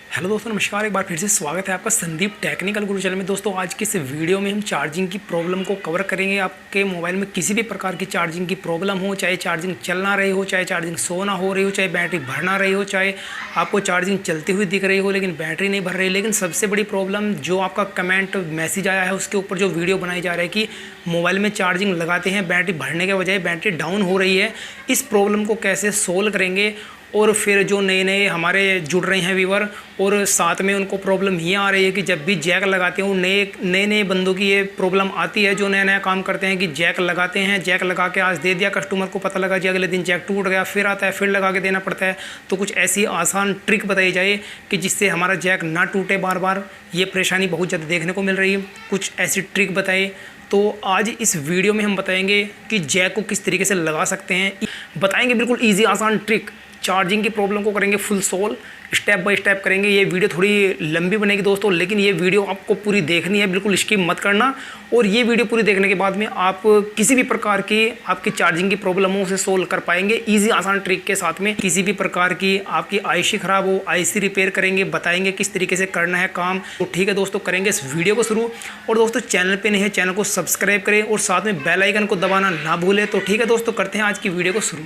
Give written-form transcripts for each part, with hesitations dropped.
Hello दोस्तों, नमस्कार। एक बार फिर से स्वागत है आपका संदीप टेक्निकल गुरु चैनल में। दोस्तों, आज की इस वीडियो में हम चार्जिंग की प्रॉब्लम को कवर करेंगे। आपके मोबाइल में किसी भी प्रकार की चार्जिंग की प्रॉब्लम हो, चाहे चार्जिंग चल ना रही हो, चाहे चार्जिंग शो ना हो रही हो, चाहे बैटरी भर ना रही हो, चाहे आपको चार्जिंग चलती हुई दिख रही हो लेकिन बैटरी नहीं भर रही। लेकिन सबसे बड़ी प्रॉब्लम जो आपका कमेंट मैसेज आया है उसके ऊपर जो वीडियो बनाई जा रही है कि मोबाइल में चार्जिंग लगाते हैं बैटरी भरने के बजाय बैटरी डाउन हो रही है, इस प्रॉब्लम को कैसे सोल्व करेंगे। और फिर जो नए नए हमारे जुड़ रहे हैं व्यूवर, और साथ में उनको प्रॉब्लम ये आ रही है कि जब भी जैक लगाते हैं, नए नए बंदों की ये प्रॉब्लम आती है जो नया नया काम करते हैं कि जैक लगाते हैं, जैक लगा के आज दे दिया, कस्टमर को पता लगा कि अगले दिन जैक टूट गया, फिर आता है फिर लगा के देना पड़ता है। तो कुछ ऐसी आसान ट्रिक बताई जाए कि जिससे हमारा जैक ना टूटे बार बार। ये परेशानी बहुत ज़्यादा देखने को मिल रही है, कुछ ऐसी ट्रिक बताइए। तो आज इस वीडियो में हम बताएंगे कि जैक को किस तरीके से लगा सकते हैं, बताएंगे बिल्कुल ईजी आसान ट्रिक। चार्जिंग की प्रॉब्लम को करेंगे full solve, step by step करेंगे। ये वीडियो थोड़ी लंबी बनेगी दोस्तों, लेकिन ये वीडियो आपको पूरी देखनी है, बिल्कुल स्किप मत करना। और ये वीडियो पूरी देखने के बाद में आप किसी भी प्रकार की आपकी चार्जिंग की प्रॉब्लम हो उसे सोल्व कर पाएंगे ईजी आसान ट्रिक के साथ में। किसी भी प्रकार की आपकी आईसी ख़राब हो, आईसी रिपेयर करेंगे, बताएंगे किस तरीके से करना है काम। तो ठीक है दोस्तों, करेंगे इस वीडियो को शुरू। और दोस्तों, चैनल पर नहीं है चैनल को सब्सक्राइब करें और साथ में बेल आइकन को दबाना ना भूलें। तो ठीक है दोस्तों, करते हैं आज की वीडियो को शुरू।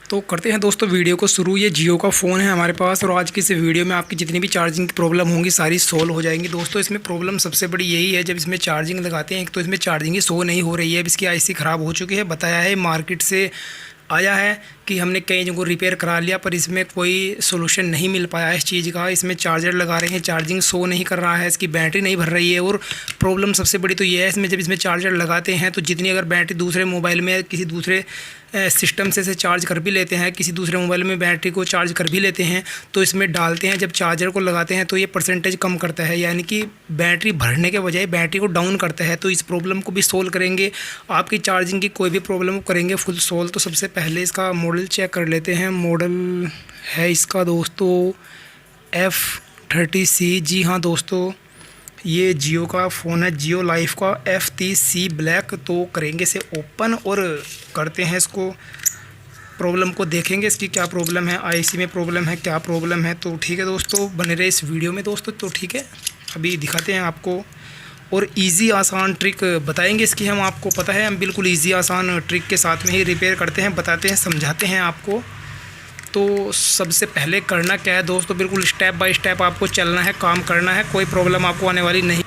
तो करते हैं दोस्तों वीडियो को शुरू। ये जियो का फ़ोन है हमारे पास और आज की इस वीडियो में आपकी जितनी भी चार्जिंग की प्रॉब्लम होंगी सारी सोल्व हो जाएंगी। दोस्तों, इसमें प्रॉब्लम सबसे बड़ी यही है, जब इसमें चार्जिंग लगाते हैं एक तो इसमें चार्जिंग ही शो नहीं हो रही है। अब इसकी आईसी ख़राब हो चुकी है, बताया है मार्केट से आया है कि हमने कई जगह रिपेयर करा लिया पर इसमें कोई सोल्यूशन नहीं मिल पाया है इस चीज़ का। इसमें चार्जर लगा रहे हैं, चार्जिंग शो नहीं कर रहा है, इसकी बैटरी नहीं भर रही है। और प्रॉब्लम सबसे बड़ी तो ये है, इसमें जब इसमें चार्जर लगाते हैं तो जितनी अगर बैटरी दूसरे मोबाइल में किसी दूसरे सिस्टम से चार्ज कर भी लेते हैं, किसी दूसरे मोबाइल में बैटरी को चार्ज कर भी लेते हैं, तो इसमें डालते हैं जब चार्जर को लगाते हैं तो ये परसेंटेज कम करता है, यानी कि बैटरी भरने के बजाय बैटरी को डाउन करता है। तो इस प्रॉब्लम को भी सोल्व करेंगे। आपकी चार्जिंग की कोई भी प्रॉब्लम करेंगे फुल सोल्व। तो सबसे पहले इसका मॉडल चेक कर लेते हैं। मॉडल है इसका दोस्तों F30C। जी हाँ दोस्तों, ये जियो का फ़ोन है, जियो लाइफ का F30C ब्लैक। तो करेंगे इसे ओपन और करते हैं इसको, प्रॉब्लम को देखेंगे इसकी क्या प्रॉब्लम है, आईसी में प्रॉब्लम है, क्या प्रॉब्लम है। तो ठीक है दोस्तों, बने रहे इस वीडियो में दोस्तों। तो ठीक है, अभी दिखाते हैं आपको और इजी आसान ट्रिक बताएंगे इसकी हम। आपको पता है हम बिल्कुल इजी आसान ट्रिक के साथ में ही रिपेयर करते हैं, बताते हैं, समझाते हैं आपको। तो सबसे पहले करना क्या है दोस्तों, बिल्कुल स्टेप बाय स्टेप आपको चलना है, काम करना है, कोई प्रॉब्लम आपको आने वाली नहीं।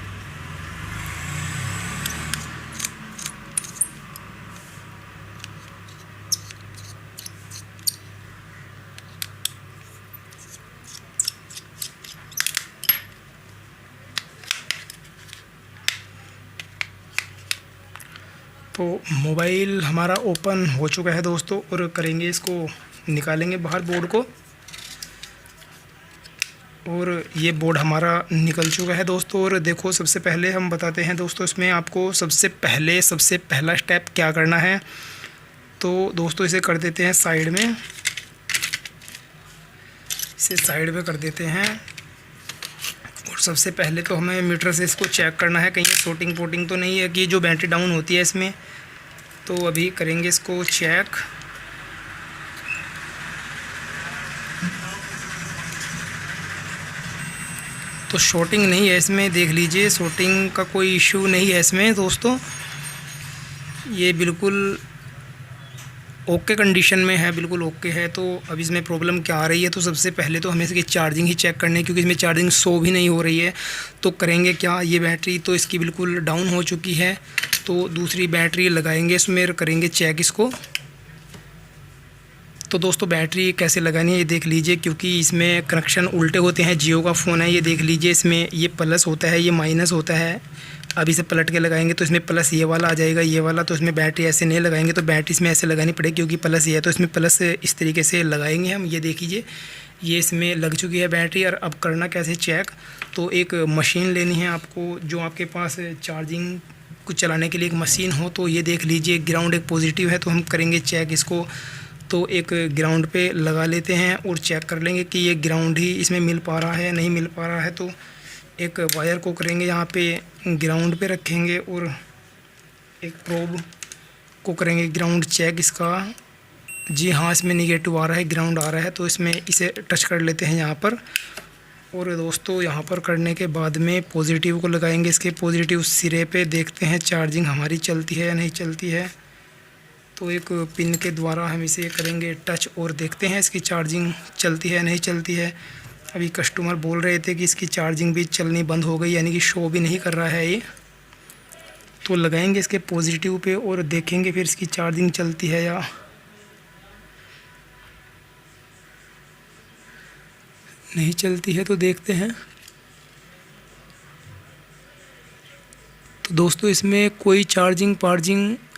तो मोबाइल हमारा ओपन हो चुका है दोस्तों और करेंगे इसको, निकालेंगे बाहर बोर्ड को। और ये बोर्ड हमारा निकल चुका है दोस्तों। और देखो, सबसे पहले हम बताते हैं दोस्तों इसमें आपको सबसे पहला स्टेप क्या करना है। तो दोस्तों इसे कर देते हैं साइड में, इसे साइड में कर देते हैं। और सबसे पहले तो हमें मीटर से इसको चेक करना है, कहीं शॉर्टिंग पोटिंग तो नहीं है कि जो बैटरी डाउन होती है इसमें। तो अभी करेंगे इसको चेक। तो शॉर्टिंग नहीं है इसमें, देख लीजिए, शॉर्टिंग का कोई इशू नहीं है इसमें दोस्तों। ये बिल्कुल ओके कंडीशन में है, बिल्कुल ओके है। तो अब इसमें प्रॉब्लम क्या आ रही है, तो सबसे पहले तो हमें इसकी चार्जिंग ही चेक करनी है क्योंकि इसमें चार्जिंग शो भी नहीं हो रही है। तो करेंगे क्या, ये बैटरी तो इसकी बिल्कुल डाउन हो चुकी है, तो दूसरी बैटरी लगाएंगे इसमें, करेंगे चेक इसको। तो दोस्तों बैटरी कैसे लगानी है ये देख लीजिए, क्योंकि इसमें कनेक्शन उल्टे होते हैं। जियो का फ़ोन है, ये देख लीजिए, इसमें ये प्लस होता है, ये माइनस होता है। अब इसे पलट के लगाएंगे तो इसमें प्लस ये वाला आ जाएगा, ये वाला। तो इसमें बैटरी ऐसे नहीं लगाएंगे, तो बैटरी इसमें ऐसे लगानी पड़ेगी क्योंकि प्लस ये है। तो इसमें प्लस इस तरीके से लगाएंगे हम। ये देखिए, ये इसमें लग चुकी है बैटरी। और अब करना कैसे चेक, तो एक मशीन लेनी है आपको, जो आपके पास चार्जिंग को चलाने के लिए एक मशीन हो। तो ये देख लीजिए, ग्राउंड एक पॉजिटिव है, तो हम करेंगे चेक इसको। तो एक ग्राउंड पे लगा लेते हैं और चेक कर लेंगे कि ये ग्राउंड ही इसमें मिल पा रहा है, नहीं मिल पा रहा है। तो एक वायर को करेंगे यहाँ पे ग्राउंड पे रखेंगे और एक प्रोब को करेंगे ग्राउंड चेक इसका। जी हाँ, इसमें निगेटिव आ रहा है, ग्राउंड आ रहा है, तो इसमें इसे टच कर लेते हैं यहाँ पर। और दोस्तों यहाँ पर करने के बाद में पॉजिटिव को लगाएंगे, इसके पॉजिटिव सिरे पे देखते हैं चार्जिंग हमारी चलती है या नहीं चलती है। तो एक पिन के द्वारा हम इसे करेंगे टच और देखते हैं इसकी चार्जिंग चलती है या नहीं चलती है। अभी कस्टमर बोल रहे थे कि इसकी चार्जिंग भी चलनी बंद हो गई, यानी कि शो भी नहीं कर रहा है ये। तो लगाएंगे इसके पॉजिटिव पे और देखेंगे फिर इसकी चार्जिंग चलती है या नहीं चलती है, तो देखते हैं। तो दोस्तों इसमें कोई चार्जिंग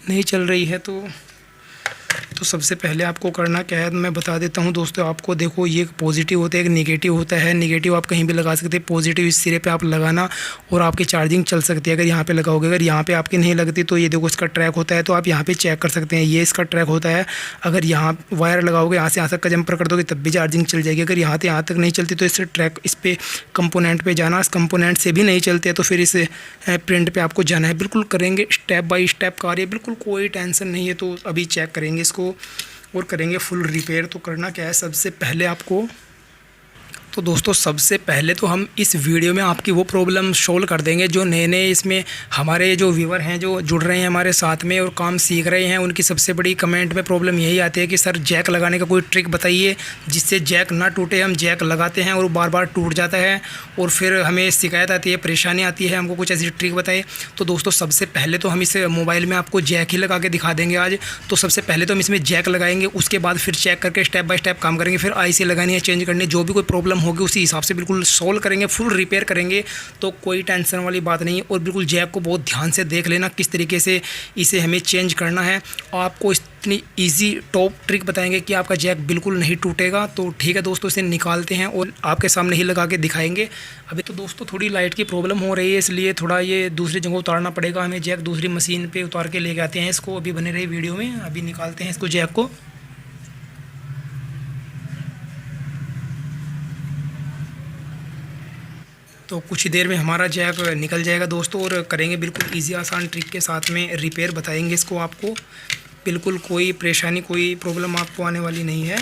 नहीं चल रही है। तो सबसे पहले आपको करना क्या है मैं बता देता हूं दोस्तों आपको। देखो ये एक पॉजिटिव होता है, एक नेगेटिव होता है। नेगेटिव आप कहीं भी लगा सकते हैं, पॉजिटिव इस सिरे पे आप लगाना और आपकी चार्जिंग चल सकती है अगर यहाँ पे लगाओगे। अगर यहाँ पे आपकी नहीं लगती तो ये देखो इसका ट्रैक होता है, तो आप यहाँ पे चेक कर सकते हैं, ये इसका ट्रैक होता है। अगर यहाँ वायर लगाओगे, यहाँ से यहाँ तक का जंपर कर दोगे तब भी चार्जिंग चल जाएगी। अगर यहाँ से यहाँ तक नहीं चलती तो इस ट्रैक इस पर कंपोनेंट पर जाना, इस कंपोनेंट से भी नहीं चलते तो फिर इस प्रिंट पर आपको जाना है। बिल्कुल करेंगे स्टेप बाई स्टेप कार्य, बिल्कुल कोई टेंशन नहीं है। तो अभी चेक करेंगे इसको और करेंगे फुल रिपेयर। तो करना क्या है सबसे पहले आपको, तो दोस्तों सबसे पहले तो हम इस वीडियो में आपकी वो प्रॉब्लम सोल्व कर देंगे जो नए इसमें हमारे जो व्यूवर हैं जो जुड़ रहे हैं हमारे साथ में और काम सीख रहे हैं, उनकी सबसे बड़ी कमेंट में प्रॉब्लम यही आती है कि सर जैक लगाने का कोई ट्रिक बताइए जिससे जैक ना टूटे। हम जैक लगाते हैं और बार बार टूट जाता है और फिर हमें शिकायत आती है, परेशानी आती है, हमको कुछ ऐसी ट्रिक बताइए। तो दोस्तों सबसे पहले तो हम इस मोबाइल में आपको जैक ही लगा के दिखा देंगे आज। तो सबसे पहले तो हम इसमें जैक लगाएंगे, उसके बाद फिर चेक करके स्टेप बाय स्टेप काम करेंगे। फिर आईसी लगानी है, चेंज करनी है, जो भी कोई प्रॉब्लम होगी उसी हिसाब से बिल्कुल सोल्व करेंगे, फुल रिपेयर करेंगे। तो कोई टेंशन वाली बात नहीं। और बिल्कुल जैक को बहुत ध्यान से देख लेना किस तरीके से इसे हमें चेंज करना है। आपको इतनी इजी टॉप ट्रिक बताएंगे कि आपका जैक बिल्कुल नहीं टूटेगा। तो ठीक है दोस्तों, इसे निकालते हैं और आपके सामने ही लगा के दिखाएंगे। अभी तो दोस्तों थोड़ी लाइट की प्रॉब्लम हो रही है, इसलिए थोड़ा ये दूसरी जगह उतारना पड़ेगा हमें। जैक दूसरी मशीन पे उतार के लेके आते हैं इसको। अभी बने रही वीडियो में, अभी निकालते हैं इसको जैक को। तो कुछ ही देर में हमारा जैक निकल जाएगा दोस्तों और करेंगे बिल्कुल इजी आसान ट्रिक के साथ में रिपेयर बताएंगे इसको आपको। बिल्कुल कोई परेशानी कोई प्रॉब्लम आपको आने वाली नहीं है।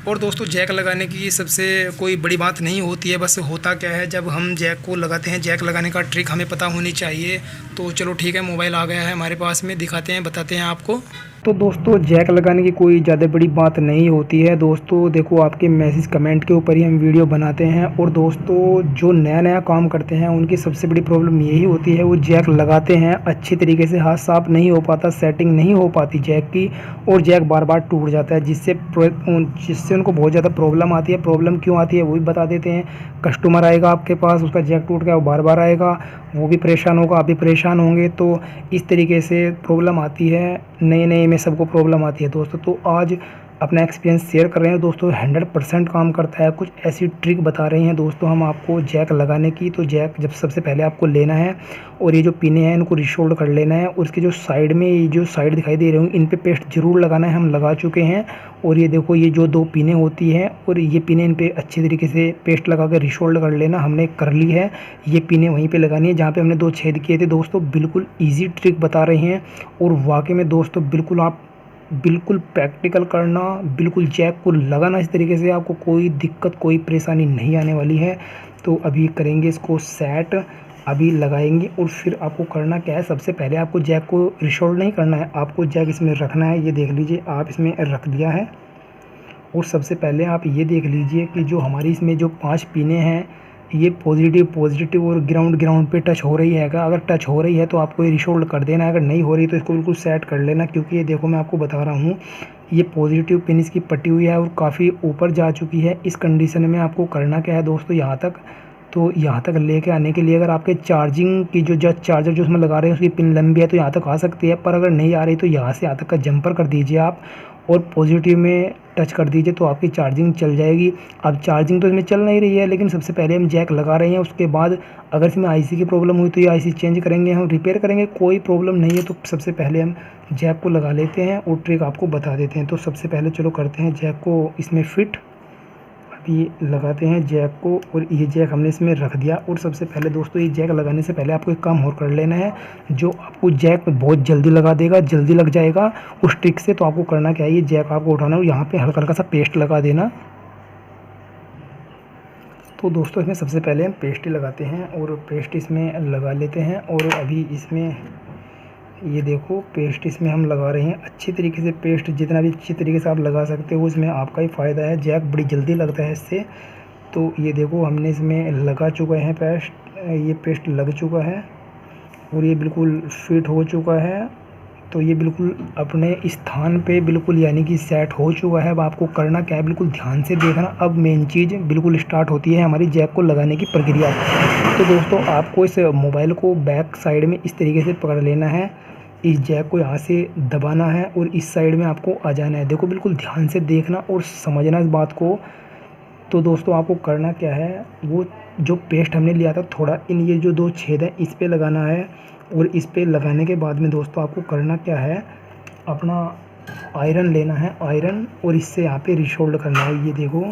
और दोस्तों जैक लगाने की सबसे कोई बड़ी बात नहीं होती है, बस होता क्या है जब हम जैक को लगाते हैं, जैक लगाने का ट्रिक हमें पता होनी चाहिए। तो चलो ठीक है, मोबाइल आ गया है हमारे पास में, दिखाते हैं बताते हैं आपको। तो दोस्तों जैक लगाने की कोई ज़्यादा बड़ी बात नहीं होती है दोस्तों। देखो आपके मैसेज कमेंट के ऊपर ही हम वीडियो बनाते हैं। और दोस्तों जो नया काम करते हैं उनकी सबसे बड़ी प्रॉब्लम यही होती है, वो जैक लगाते हैं अच्छी तरीके से, हाथ साफ नहीं हो पाता, सेटिंग नहीं हो पाती जैक की और जैक बार बार टूट जाता है, जिससे उनको बहुत ज़्यादा प्रॉब्लम आती है। प्रॉब्लम क्यों आती है वो भी बता देते हैं। कस्टमर आएगा आपके पास, उसका जैक टूट गया, वो बार बार आएगा, वो भी परेशान होगा, आप भी परेशान होंगे। तो इस तरीके से प्रॉब्लम आती है, नए में सबको प्रॉब्लम आती है दोस्तों। तो आज अपना एक्सपीरियंस शेयर कर रहे हैं दोस्तों, 100% काम करता है। कुछ ऐसी ट्रिक बता रहे हैं दोस्तों हम आपको जैक लगाने की। तो जैक जब सबसे पहले आपको लेना है और ये जो पिने हैं इनको रिशोल्ड कर लेना है और इसके जो साइड में ये जो साइड दिखाई दे रहे होंगे इन पे पेस्ट जरूर लगाना है, हम लगा चुके हैं। और ये देखो ये जो 2 पिने होती हैं और ये पिने इन पे अच्छी तरीके से पेस्ट लगा के रिशोल्ड कर लेना, हमने कर ली है। ये पिने वहीं पे लगानी है जहाँ पे हमने 2 छेद किए थे दोस्तों। बिल्कुल ईजी ट्रिक बता रहे हैं और वाकई में दोस्तों बिल्कुल प्रैक्टिकल करना, बिल्कुल जैक को लगाना इस तरीके से, आपको कोई दिक्कत कोई परेशानी नहीं आने वाली है। तो अभी करेंगे इसको सेट, अभी लगाएंगे और फिर आपको करना क्या है, सबसे पहले आपको जैक को रिशोल्ड नहीं करना है, आपको जैक इसमें रखना है। ये देख लीजिए आप इसमें रख दिया है। और सबसे पहले आप ये देख लीजिए कि जो हमारी इसमें जो 5 पिने हैं ये पॉजिटिव और ग्राउंड पे टच हो रही है। अगर टच हो रही है तो आपको ये रिशोल्ड कर देना है, अगर नहीं हो रही तो इसको बिल्कुल सेट कर लेना। क्योंकि ये देखो मैं आपको बता रहा हूँ ये पॉजिटिव पिन इसकी पटी हुई है और काफ़ी ऊपर जा चुकी है। इस कंडीशन में आपको करना क्या है दोस्तों, यहाँ तक लेके आने के लिए अगर आपके चार्जिंग की जो चार्जर जो उसमें लगा रहे हैं उसकी पिन लंबी है तो यहाँ तक आ सकती है, पर अगर नहीं आ रही तो यहाँ से यहाँ तक का जंपर कर दीजिए आप और पॉजिटिव में टच कर दीजिए तो आपकी चार्जिंग चल जाएगी। अब चार्जिंग तो इसमें चल नहीं रही है, लेकिन सबसे पहले हम जैक लगा रहे हैं। उसके बाद अगर इसमें आईसी की प्रॉब्लम हुई तो ये आईसी चेंज करेंगे, हम रिपेयर करेंगे, कोई प्रॉब्लम नहीं है। तो सबसे पहले हम जैक को लगा लेते हैं और ट्रिक आपको बता देते हैं। तो सबसे पहले चलो करते हैं जैक को इसमें फिट। अभी लगाते हैं जैक को, और ये जैक हमने इसमें रख दिया। और सबसे पहले दोस्तों, ये जैक लगाने से पहले आपको एक काम और कर लेना है, जो आपको जैक बहुत जल्दी लगा देगा, जल्दी लग जाएगा उस ट्रिक से। तो आपको करना क्या है, ये जैक आपको उठाना और यहाँ पे हल्का हल्का सा पेस्ट लगा देना। तो दोस्तों इसमें सबसे पहले हम पेस्ट ही लगाते हैं, और पेस्ट इसमें लगा लेते हैं। और अभी इसमें ये देखो पेस्ट इसमें हम लगा रहे हैं अच्छी तरीके से। पेस्ट जितना भी अच्छी तरीके से आप लगा सकते हो, उसमें आपका ही फ़ायदा है। जैक बड़ी जल्दी लगता है इससे। तो ये देखो हमने इसमें लगा चुका है पेस्ट, ये पेस्ट लग चुका है और ये बिल्कुल फिट हो चुका है। तो ये बिल्कुल अपने स्थान पे बिल्कुल यानी कि सेट हो चुका है। अब आपको करना क्या है, बिल्कुल ध्यान से देखना। अब मेन चीज़ बिल्कुल स्टार्ट होती है हमारी जैक को लगाने की प्रक्रिया। तो दोस्तों आपको इस मोबाइल को बैक साइड में इस तरीके से पकड़ लेना है, इस जैक को यहाँ से दबाना है और इस साइड में आपको आ जाना है। देखो बिल्कुल ध्यान से देखना और समझना इस बात को। तो दोस्तों आपको करना क्या है, वो जो पेस्ट हमने लिया था थोड़ा इन ये जो 2 छेद हैं इस पे लगाना है। और इस पे लगाने के बाद में दोस्तों आपको करना क्या है, अपना आयरन लेना है, आयरन, और इससे यहाँ पे रिशोल्ड करना है। ये देखो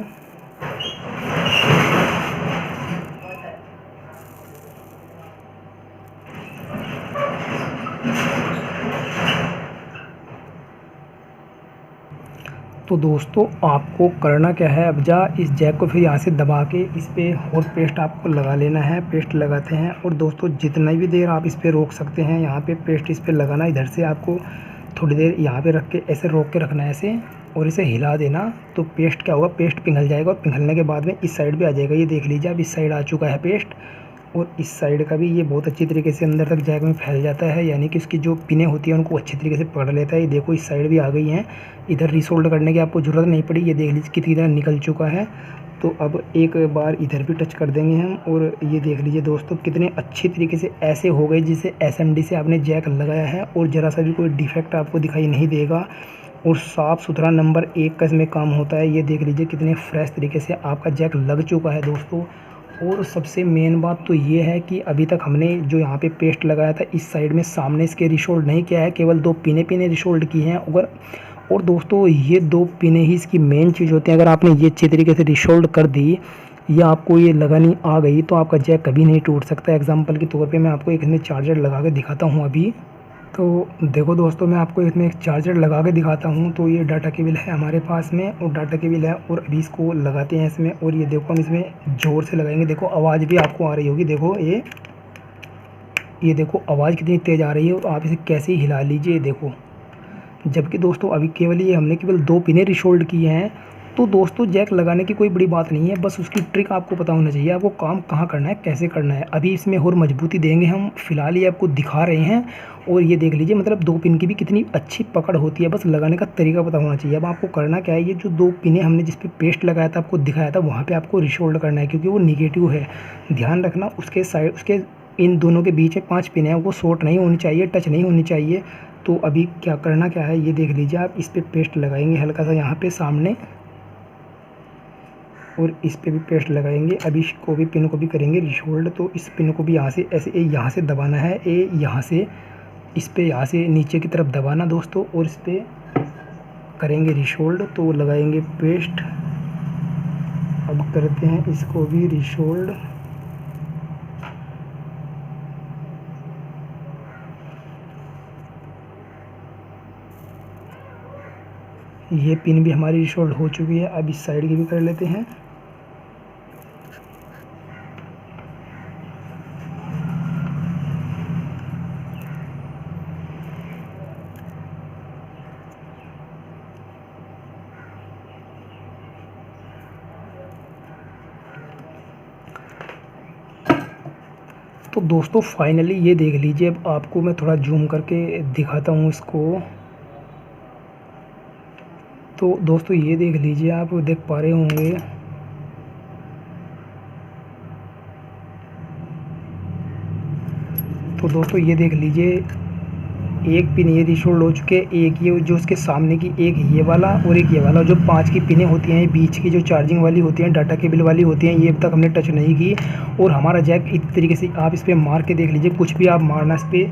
तो दोस्तों आपको करना क्या है, अब इस जैक को फिर यहाँ से दबा के इस पर और पेस्ट आपको लगा लेना है। पेस्ट लगाते हैं और दोस्तों जितना भी देर आप इस पर रोक सकते हैं, यहाँ पे पेस्ट इस पर लगाना। इधर से आपको थोड़ी देर यहाँ पे रख के ऐसे रोक के रखना है ऐसे, और इसे हिला देना। तो पेस्ट क्या होगा, पेस्ट पिघल जाएगा, और पिघलने के बाद में इस साइड भी आ जाएगा। ये देख लीजिए अब इस साइड आ चुका है पेस्ट, और इस साइड का भी ये बहुत अच्छी तरीके से अंदर तक जैक में फैल जाता है, यानी कि उसकी जो पिनें होती हैं उनको अच्छी तरीके से पकड़ लेता है। ये देखो इस साइड भी आ गई हैं, इधर रिसोल्ड करने की आपको ज़रूरत नहीं पड़ी। ये देख लीजिए कितनी तरह निकल चुका है। तो अब एक बार इधर भी टच कर देंगे हम, और ये देख लीजिए दोस्तों कितने अच्छी तरीके से ऐसे हो गए जिसे SMD से आपने जैक लगाया है, और ज़रा सा भी कोई डिफेक्ट आपको दिखाई नहीं देगा, और साफ़ सुथरा नंबर 1 का इसमें काम होता है। ये देख लीजिए कितने फ्रेश तरीके से आपका जैक लग चुका है दोस्तों। और सबसे मेन बात तो ये है कि अभी तक हमने जो यहाँ पे पेस्ट लगाया था इस साइड में सामने इसके रिशोल्ड नहीं किया है, केवल 2 पिने रिशोल्ड की हैं। और दोस्तों ये 2 पिने ही इसकी मेन चीज़ होती हैं। अगर आपने ये अच्छी तरीके से रिशोल्ड कर दी या आपको ये लगानी आ गई तो आपका जैक कभी नहीं टूट सकता। एग्जाम्पल के तौर पे मैं आपको एक इसमें चार्जर लगा के दिखाता हूँ अभी। तो देखो दोस्तों मैं आपको इसमें एक चार्जर लगा के दिखाता हूँ। तो ये डाटा केबल है हमारे पास में, और डाटा केबल है, और अभी इसको लगाते हैं इसमें। और ये देखो हम इसमें ज़ोर से लगाएंगे, देखो आवाज़ भी आपको आ रही होगी। देखो ये देखो आवाज़ कितनी तेज़ आ रही है, और आप इसे कैसे ही हिला लीजिए देखो। जबकि दोस्तों अभी केवल ये हमने केवल 2 पिने रिशोल्ड किए हैं। तो दोस्तों जैक लगाने की कोई बड़ी बात नहीं है, बस उसकी ट्रिक आपको पता होना चाहिए, आपको काम कहाँ करना है, कैसे करना है। अभी इसमें और मजबूती देंगे हम, फिलहाल ये आपको दिखा रहे हैं। और ये देख लीजिए मतलब 2 पिन की भी कितनी अच्छी पकड़ होती है, बस लगाने का तरीका पता होना चाहिए। अब आपको करना क्या है, ये जो 2 पिने हमने जिस पे पेस्ट लगाया था आपको दिखाया था, वहाँ पर आपको रिशोल्ड करना है, क्योंकि वो निगेटिव है। ध्यान रखना उसके साइड, उसके इन दोनों के बीच में 5 पिन है, वो शॉर्ट नहीं होनी चाहिए, टच नहीं होनी चाहिए। तो अभी क्या करना क्या है, ये देख लीजिए आप इस पर पेस्ट लगाएंगे हल्का सा यहाँ पे सामने, और इस पे भी पेस्ट लगाएंगे। अभी इसको भी पिन को भी करेंगे रिशोल्ड। तो इस पिन को भी यहाँ से ऐसे यहाँ से दबाना है, यहाँ से इस पे यहाँ से नीचे की तरफ दबाना दोस्तों, और इस पे करेंगे रिशोल्ड। तो लगाएंगे पेस्ट। अब करते हैं इसको भी रिशोल्ड। ये पिन भी हमारी रिशोल्ड हो चुकी है। अब इस साइड की भी कर लेते हैं। तो दोस्तों फाइनली ये देख लीजिए, अब आपको मैं थोड़ा जूम करके दिखाता हूँ इसको। तो दोस्तों ये देख लीजिए, आप देख पा रहे होंगे। तो दोस्तों ये देख लीजिए, एक पिन ये रिशोल्ड हो चुके, एक ये जो उसके सामने की, एक ये वाला और एक ये वाला। जो 5 की पिनें होती हैं बीच की, जो चार्जिंग वाली होती हैं, डाटा केबल वाली होती हैं, ये अब तक हमने टच नहीं की। और हमारा जैक इस तरीके से आप इस पर मार के देख लीजिए, कुछ भी आप मारना इस पर,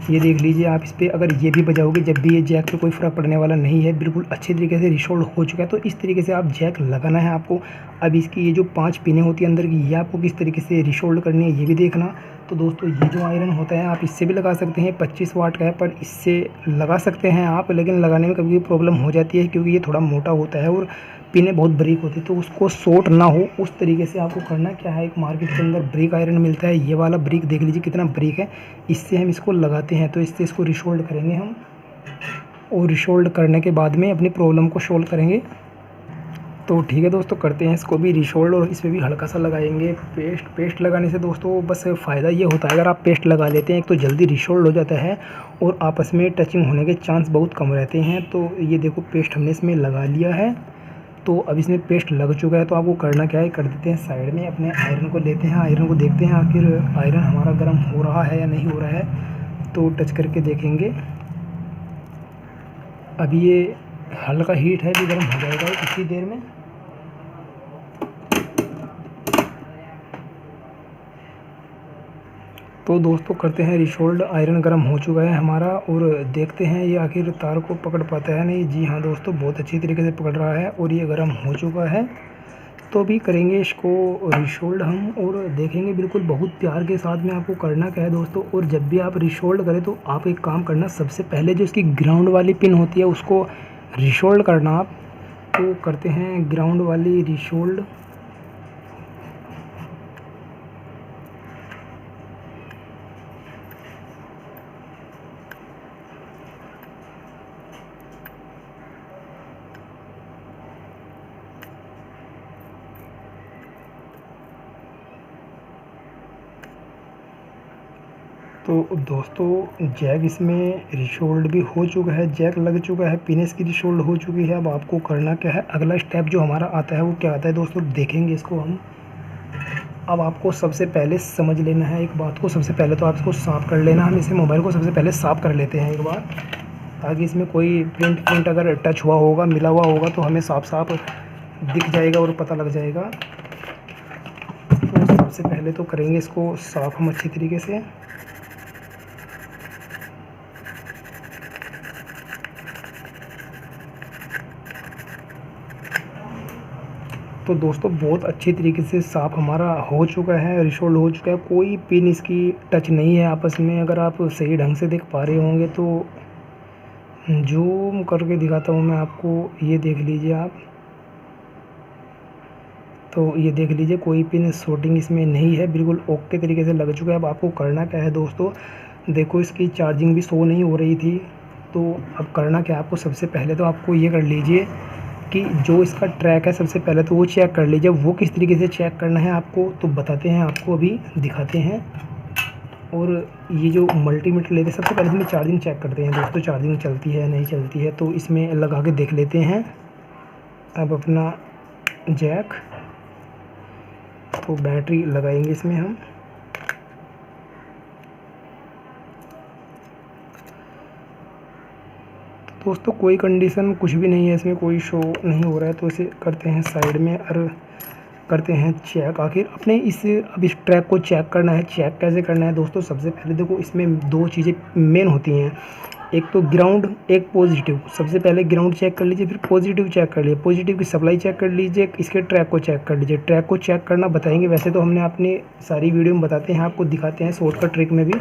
ये देख लीजिए आप इस पर अगर ये भी बजाओगे जब भी ये जैक पे कोई फ़र्क पड़ने वाला नहीं है, बिल्कुल अच्छे तरीके से रिसोल्व हो चुका है। तो इस तरीके से आप जैक लगाना है आपको। अब इसकी ये जो 5 पिनें होती है अंदर की, ये आपको किस तरीके से रिसोल्व करनी है ये भी देखना। तो दोस्तों ये जो आयरन होता है आप इससे भी लगा सकते हैं, 25 वाट का है, पर इससे लगा सकते हैं आप, लेकिन लगाने में कभी प्रॉब्लम हो जाती है क्योंकि ये थोड़ा मोटा होता है और पिनें बहुत ब्रीक होती है, तो उसको शॉर्ट ना हो उस तरीके से आपको करना क्या है। एक मार्केट के अंदर ब्रिक आयरन मिलता है, ये वाला ब्रिक देख लीजिए कितना ब्रिक है, इससे हम इसको लगाते हैं। तो इससे इसको रिसोल्व करेंगे हम, और रिसोल्व करने के बाद में अपनी प्रॉब्लम को सोल्व करेंगे। तो ठीक है दोस्तों, करते हैं इसको भी रिसोल्व, और इसमें भी हल्का सा लगाएंगे पेस्ट लगाने से दोस्तों बस फ़ायदा ये होता है, अगर आप पेस्ट लगा लेते हैं एक तो जल्दी रिसोल्व हो जाता है और आपस में टचिंग होने के चांस बहुत कम रहते हैं। तो ये देखो पेस्ट हमने इसमें लगा लिया है। तो अब इसमें पेस्ट लग चुका है, तो आपको करना क्या है, कर देते हैं साइड में, अपने आयरन को लेते हैं, आयरन को देखते हैं आखिर आयरन हमारा गर्म हो रहा है या नहीं हो रहा है। तो टच करके देखेंगे, अभी ये हल्का हीट है, भी गर्म हो जाएगा इतनी देर में। तो दोस्तों करते हैं रिसोल्व, आयरन गर्म हो चुका है हमारा, और देखते हैं ये आखिर तार को पकड़ पाता है नहीं। जी हाँ दोस्तों, बहुत अच्छी तरीके से पकड़ रहा है और ये गर्म हो चुका है। तो भी करेंगे इसको रिसोल्व हम, और देखेंगे बिल्कुल बहुत प्यार के साथ में आपको करना क्या है दोस्तों। और जब भी आप रिसोल्व करें तो आप एक काम करना, सबसे पहले जो इसकी ग्राउंड वाली पिन होती है उसको रिसोल्व करना आप। तो करते हैं ग्राउंड वाली रिसोल्व। तो दोस्तों जैक इसमें रिसोल्व भी हो चुका है, जैक लग चुका है, पिन इसकी रिसोल्व हो चुकी है। अब आपको करना क्या है, अगला स्टेप जो हमारा आता है वो क्या आता है दोस्तों, देखेंगे इसको हम। अब आपको सबसे पहले समझ लेना है एक बात को, सबसे पहले तो आप इसको साफ़ कर लेना। हम इसे मोबाइल को सबसे पहले साफ़ कर लेते हैं एक बार, ताकि इसमें कोई प्रिंट अगर टच हुआ होगा, मिला हुआ होगा, तो हमें साफ दिख जाएगा और पता लग जाएगा। तो सबसे पहले तो करेंगे इसको साफ़ हम अच्छी तरीके से। तो दोस्तों बहुत अच्छी तरीके से साफ़ हमारा हो चुका है, रिसोल्व हो चुका है, कोई पिन इसकी टच नहीं है आपस में। अगर आप सही ढंग से देख पा रहे होंगे तो जूम करके दिखाता हूँ मैं आपको, ये देख लीजिए आप। तो ये देख लीजिए कोई पिन शॉर्टिंग इसमें नहीं है, बिल्कुल ओके तरीके से लग चुका है। अब आपको करना क्या है दोस्तों, देखो इसकी चार्जिंग भी शो नहीं हो रही थी। तो अब करना क्या है आपको, सबसे पहले तो आपको ये कर लीजिए कि जो इसका ट्रैक है सबसे पहले तो वो चेक कर लीजिए। वो किस तरीके से चेक करना है आपको तो बताते हैं, आपको अभी दिखाते हैं। और ये जो मल्टीमीटर लेते हैं, सबसे पहले इसमें चार्जिंग चेक करते हैं दोस्तों, चार्जिंग चलती है नहीं चलती है। तो इसमें लगा के देख लेते हैं। अब अपना जैक, तो बैटरी लगाएंगे इसमें हम। दोस्तों कोई कंडीशन कुछ भी नहीं है इसमें, कोई शो नहीं हो रहा है। तो इसे करते हैं साइड में और करते हैं चेक आखिर अपने अब इस ट्रैक को चेक करना है। चेक कैसे करना है दोस्तों, सबसे पहले देखो इसमें दो चीज़ें मेन होती हैं, एक तो ग्राउंड, एक पॉजिटिव। सबसे पहले ग्राउंड चेक कर लीजिए, फिर पॉजिटिव चेक कर लीजिए, पॉजिटिव की सप्लाई चेक कर लीजिए, इसके ट्रैक को चेक कर लीजिए। ट्रैक को चेक करना बताएंगे, वैसे तो हमने अपनी सारी वीडियो में बताते हैं, आपको दिखाते हैं शॉर्टकट ट्रिक में भी।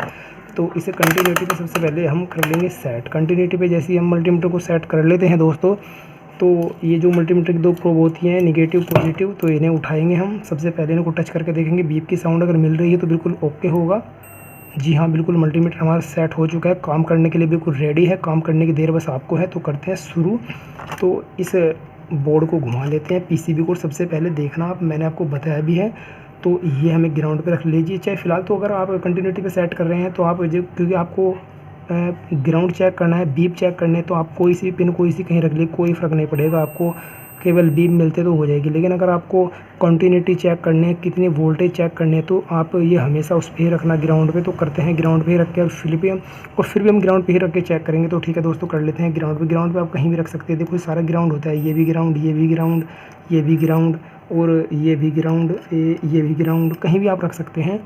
तो इसे कंटिन्यूटी पे सबसे पहले हम कर लेंगे सेट। कंटिन्यूटी पे जैसे ही हम मल्टीमीटर को सेट कर लेते हैं दोस्तों, तो ये जो मल्टीमीटर की दो प्रोब होती हैं निगेटिव पॉजिटिव, तो इन्हें उठाएंगे हम। सबसे पहले इनको टच करके देखेंगे, बीप की साउंड अगर मिल रही है तो बिल्कुल ओके होगा। जी हाँ, बिल्कुल मल्टीमीटर हमारा सेट हो चुका है, काम करने के लिए बिल्कुल रेडी है। काम करने की देर बस आपको है। तो करते हैं शुरू। तो इस बोर्ड को घुमा लेते हैं, पीसीबी को सबसे पहले देखना आप, मैंने आपको बताया भी है। तो ये हमें ग्राउंड पे रख लीजिए, चाहे फ़िलहाल तो अगर आप कंटिन्यूटी पे सेट कर रहे हैं तो आप जो, क्योंकि आपको ग्राउंड चेक करना है, बीप चेक करने हैं, तो आप कोई सी पिन कोई सी कहीं रख लीजिए, कोई फ़र्क नहीं पड़ेगा आपको, केवल बीप मिलते तो हो जाएगी। लेकिन अगर आपको कंटिन्यूटी चेक करने हैं, कितने वोल्टेज चेक करने हैं, तो आप ये हमेशा उस पर ही रखना ग्राउंड पे। तो करते हैं ग्राउंड पे ही रख के, और फिर भी हम ग्राउंड पे ही रख के चेक करेंगे। तो ठीक है दोस्तों, कर लेते हैं ग्राउंड पे। ग्राउंड पे आप कहीं भी रख सकते हैं, देखो सारा ग्राउंड होता है, ये भी ग्राउंड, ये भी ग्राउंड, ये भी ग्राउंड, और ये भी ग्राउंड, ये भी ग्राउंड, कहीं भी आप रख सकते हैं।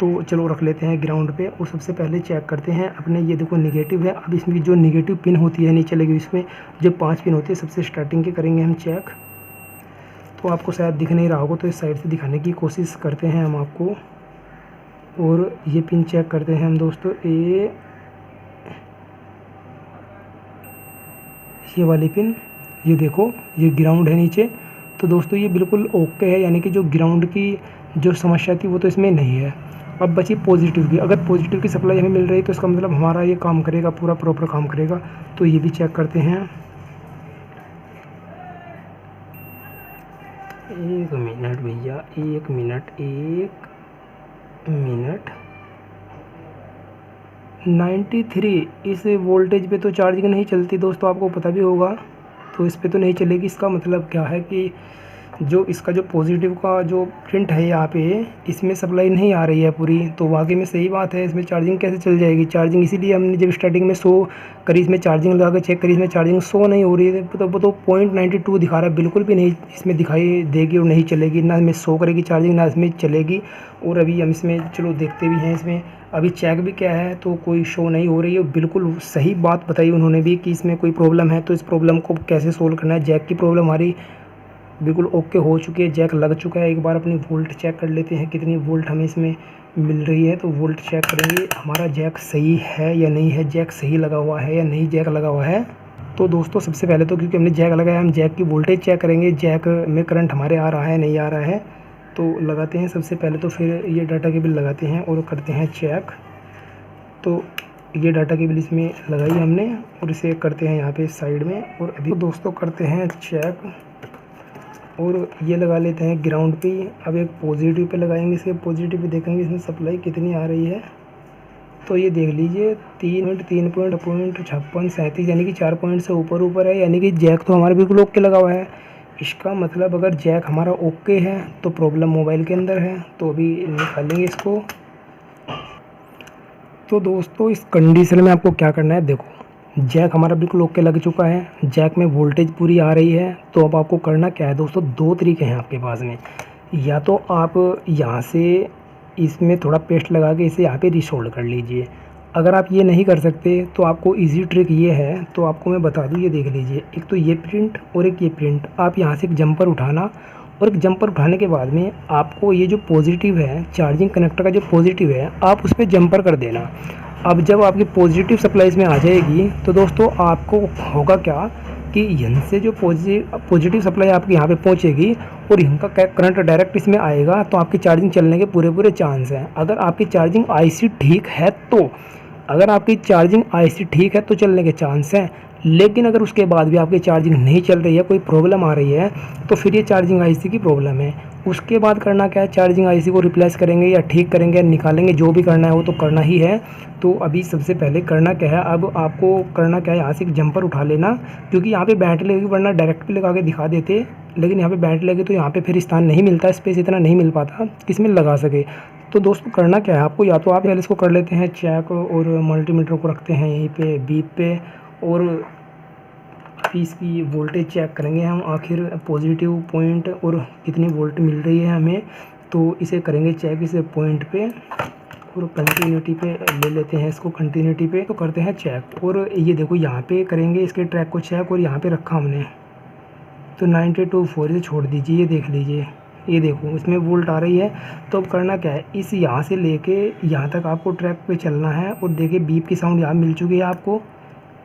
तो चलो रख लेते हैं ग्राउंड पे। और सबसे पहले चेक करते हैं अपने, ये देखो नेगेटिव है। अब इसमें जो नेगेटिव पिन होती है नीचे लगी, इसमें जो 5 पिन होती है, सबसे स्टार्टिंग के करेंगे हम चेक। तो आपको शायद दिख नहीं रहा होगा, तो इस साइड से दिखाने की कोशिश करते हैं हम आपको। और ये पिन चेक करते हैं हम दोस्तों, ये वाली पिन, ये देखो ये ग्राउंड है नीचे। तो दोस्तों ये बिल्कुल ओके है, यानी कि जो ग्राउंड की जो समस्या थी वो तो इसमें नहीं है। अब बची पॉजिटिव की। अगर पॉजिटिव की सप्लाई हमें मिल रही है तो इसका मतलब हमारा ये काम करेगा, पूरा प्रॉपर काम करेगा। तो ये भी चेक करते हैं। 1 मिनट भैया, 1 मिनट, 1 मिनट। 93 इस वोल्टेज पे तो चार्जिंग नहीं चलती दोस्तों, आपको पता भी होगा। तो इस पे तो नहीं चलेगी। इसका मतलब क्या है कि जो इसका जो पॉजिटिव का जो प्रिंट है यहाँ पे, इसमें सप्लाई नहीं आ रही है पूरी। तो वाकई में सही बात है, इसमें चार्जिंग कैसे चल जाएगी। चार्जिंग इसीलिए हमने जब स्टार्टिंग में 100 करी, इसमें चार्जिंग लगा के चेक करी, इसमें चार्जिंग 100 नहीं हो रही है। तो वो तो 0.92 दिखा रहा है, बिल्कुल भी नहीं इसमें दिखाई देगी और नहीं चलेगी। ना इसमें 100 करेगी चार्जिंग, ना इसमें चलेगी। और अभी हम इसमें चलो देखते भी हैं, इसमें अभी चेक भी क्या है तो कोई शो नहीं हो रही है। बिल्कुल सही बात बताई उन्होंने भी कि इसमें कोई प्रॉब्लम है। तो इस प्रॉब्लम को कैसे सोल्व करना है। जैक की प्रॉब्लम हमारी बिल्कुल ओके हो चुकी है, जैक लग चुका है। एक बार अपनी वोल्ट चेक कर लेते हैं, कितनी वोल्ट हमें इसमें मिल रही है। तो वोल्ट चेक करेंगे हमारा जैक सही है या नहीं है, जैक सही लगा हुआ है या नहीं जैक लगा हुआ है। तो दोस्तों सबसे पहले तो क्योंकि हमने जैक लगाया, हम जैक की वोल्टेज चेक करेंगे, जैक में करंट हमारे आ रहा है नहीं आ रहा है। तो लगाते हैं सबसे पहले, तो फिर ये डाटा केबल लगाते हैं और करते हैं चेक। तो ये डाटा केबल इसमें लगाई हमने और इसे करते हैं यहाँ पे साइड में। और अभी दोस्तों करते हैं चेक और ये लगा लेते हैं ग्राउंड पे। अब एक पॉजिटिव पे लगाएंगे, इसे पॉजिटिव पे देखेंगे इसमें सप्लाई कितनी आ रही है। तो ये देख लीजिए 3.37 यानी कि 4 पॉइंट से ऊपर है, यानी कि जैक तो हमारा बिल्कुल ओके लगा हुआ है। इसका मतलब अगर जैक हमारा ओके है तो प्रॉब्लम मोबाइल के अंदर है। तो अभी निकालेंगे इसको। तो दोस्तों इस कंडीशन में आपको क्या करना है, देखो जैक हमारा बिल्कुल ओके लग चुका है, जैक में वोल्टेज पूरी आ रही है। तो अब आपको करना क्या है दोस्तों, 2 तरीके हैं आपके पास में। या तो आप यहाँ से इसमें थोड़ा पेस्ट लगा के इसे यहाँ पे रिसोल्ड कर लीजिए। अगर आप ये नहीं कर सकते तो आपको इजी ट्रिक ये है, तो आपको मैं बता दूँ, ये देख लीजिए। एक तो ये प्रिंट और एक ये प्रिंट, आप यहाँ से एक जंपर उठाना और एक जंपर उठाने के बाद में आपको ये जो पॉजिटिव है, चार्जिंग कनेक्टर का जो पॉजिटिव है, आप उस पर जंपर कर देना। अब जब आपकी पॉजिटिव सप्लाई में आ जाएगी तो दोस्तों आपको होगा क्या कि यहाँ से जो पॉजिटिव सप्लाई आपकी यहाँ पे पहुँचेगी और इनका करंट डायरेक्ट इसमें आएगा, तो आपकी चार्जिंग चलने के पूरे चांस हैं। अगर आपकी चार्जिंग आईसी ठीक है तो, अगर आपकी चार्जिंग आईसी ठीक है तो चलने के चांस हैं। लेकिन अगर उसके बाद भी आपकी चार्जिंग नहीं चल रही है, कोई प्रॉब्लम आ रही है, तो फिर ये चार्जिंग आईसी की प्रॉब्लम है। उसके बाद करना क्या है, चार्जिंग आईसी को रिप्लेस करेंगे या ठीक करेंगे या निकालेंगे, जो भी करना है वो तो करना ही है। तो अभी सबसे पहले करना क्या है, अब आपको करना क्या है, यहाँ से एक जंपर उठा लेना, क्योंकि यहाँ पे बैटरी लगेगी, वरना डायरेक्ट भी लगा के दिखा देते। लेकिन यहाँ पे बैटरी लगे तो यहाँ पे फिर स्थान नहीं मिलता, स्पेस इतना नहीं मिल पाता कि इसमें लगा सके। तो दोस्तों करना क्या है आपको, या तो आप पहले इसको कर लेते हैं चेक और मल्टीमीटर को रखते हैं यहीं पे बीप पे, और इसकी वोल्टेज चेक करेंगे हम आखिर पॉजिटिव पॉइंट और कितनी वोल्ट मिल रही है हमें। तो इसे करेंगे चेक इस पॉइंट पे और कंटिन्यूटी पे ले लेते हैं इसको, कंटिन्यूटी पे तो करते हैं चेक। और ये देखो यहाँ पे करेंगे इसके ट्रैक को चेक, और यहाँ पे रखा हमने तो 92.4 से छोड़ दीजिए, ये देख लीजिए, ये देखो इसमें वोल्ट आ रही है। तो अब करना क्या है, इस यहाँ से लेके यहाँ तक आपको ट्रैक पे चलना है। और देखिए बीप की साउंड यहाँ मिल चुकी है आपको,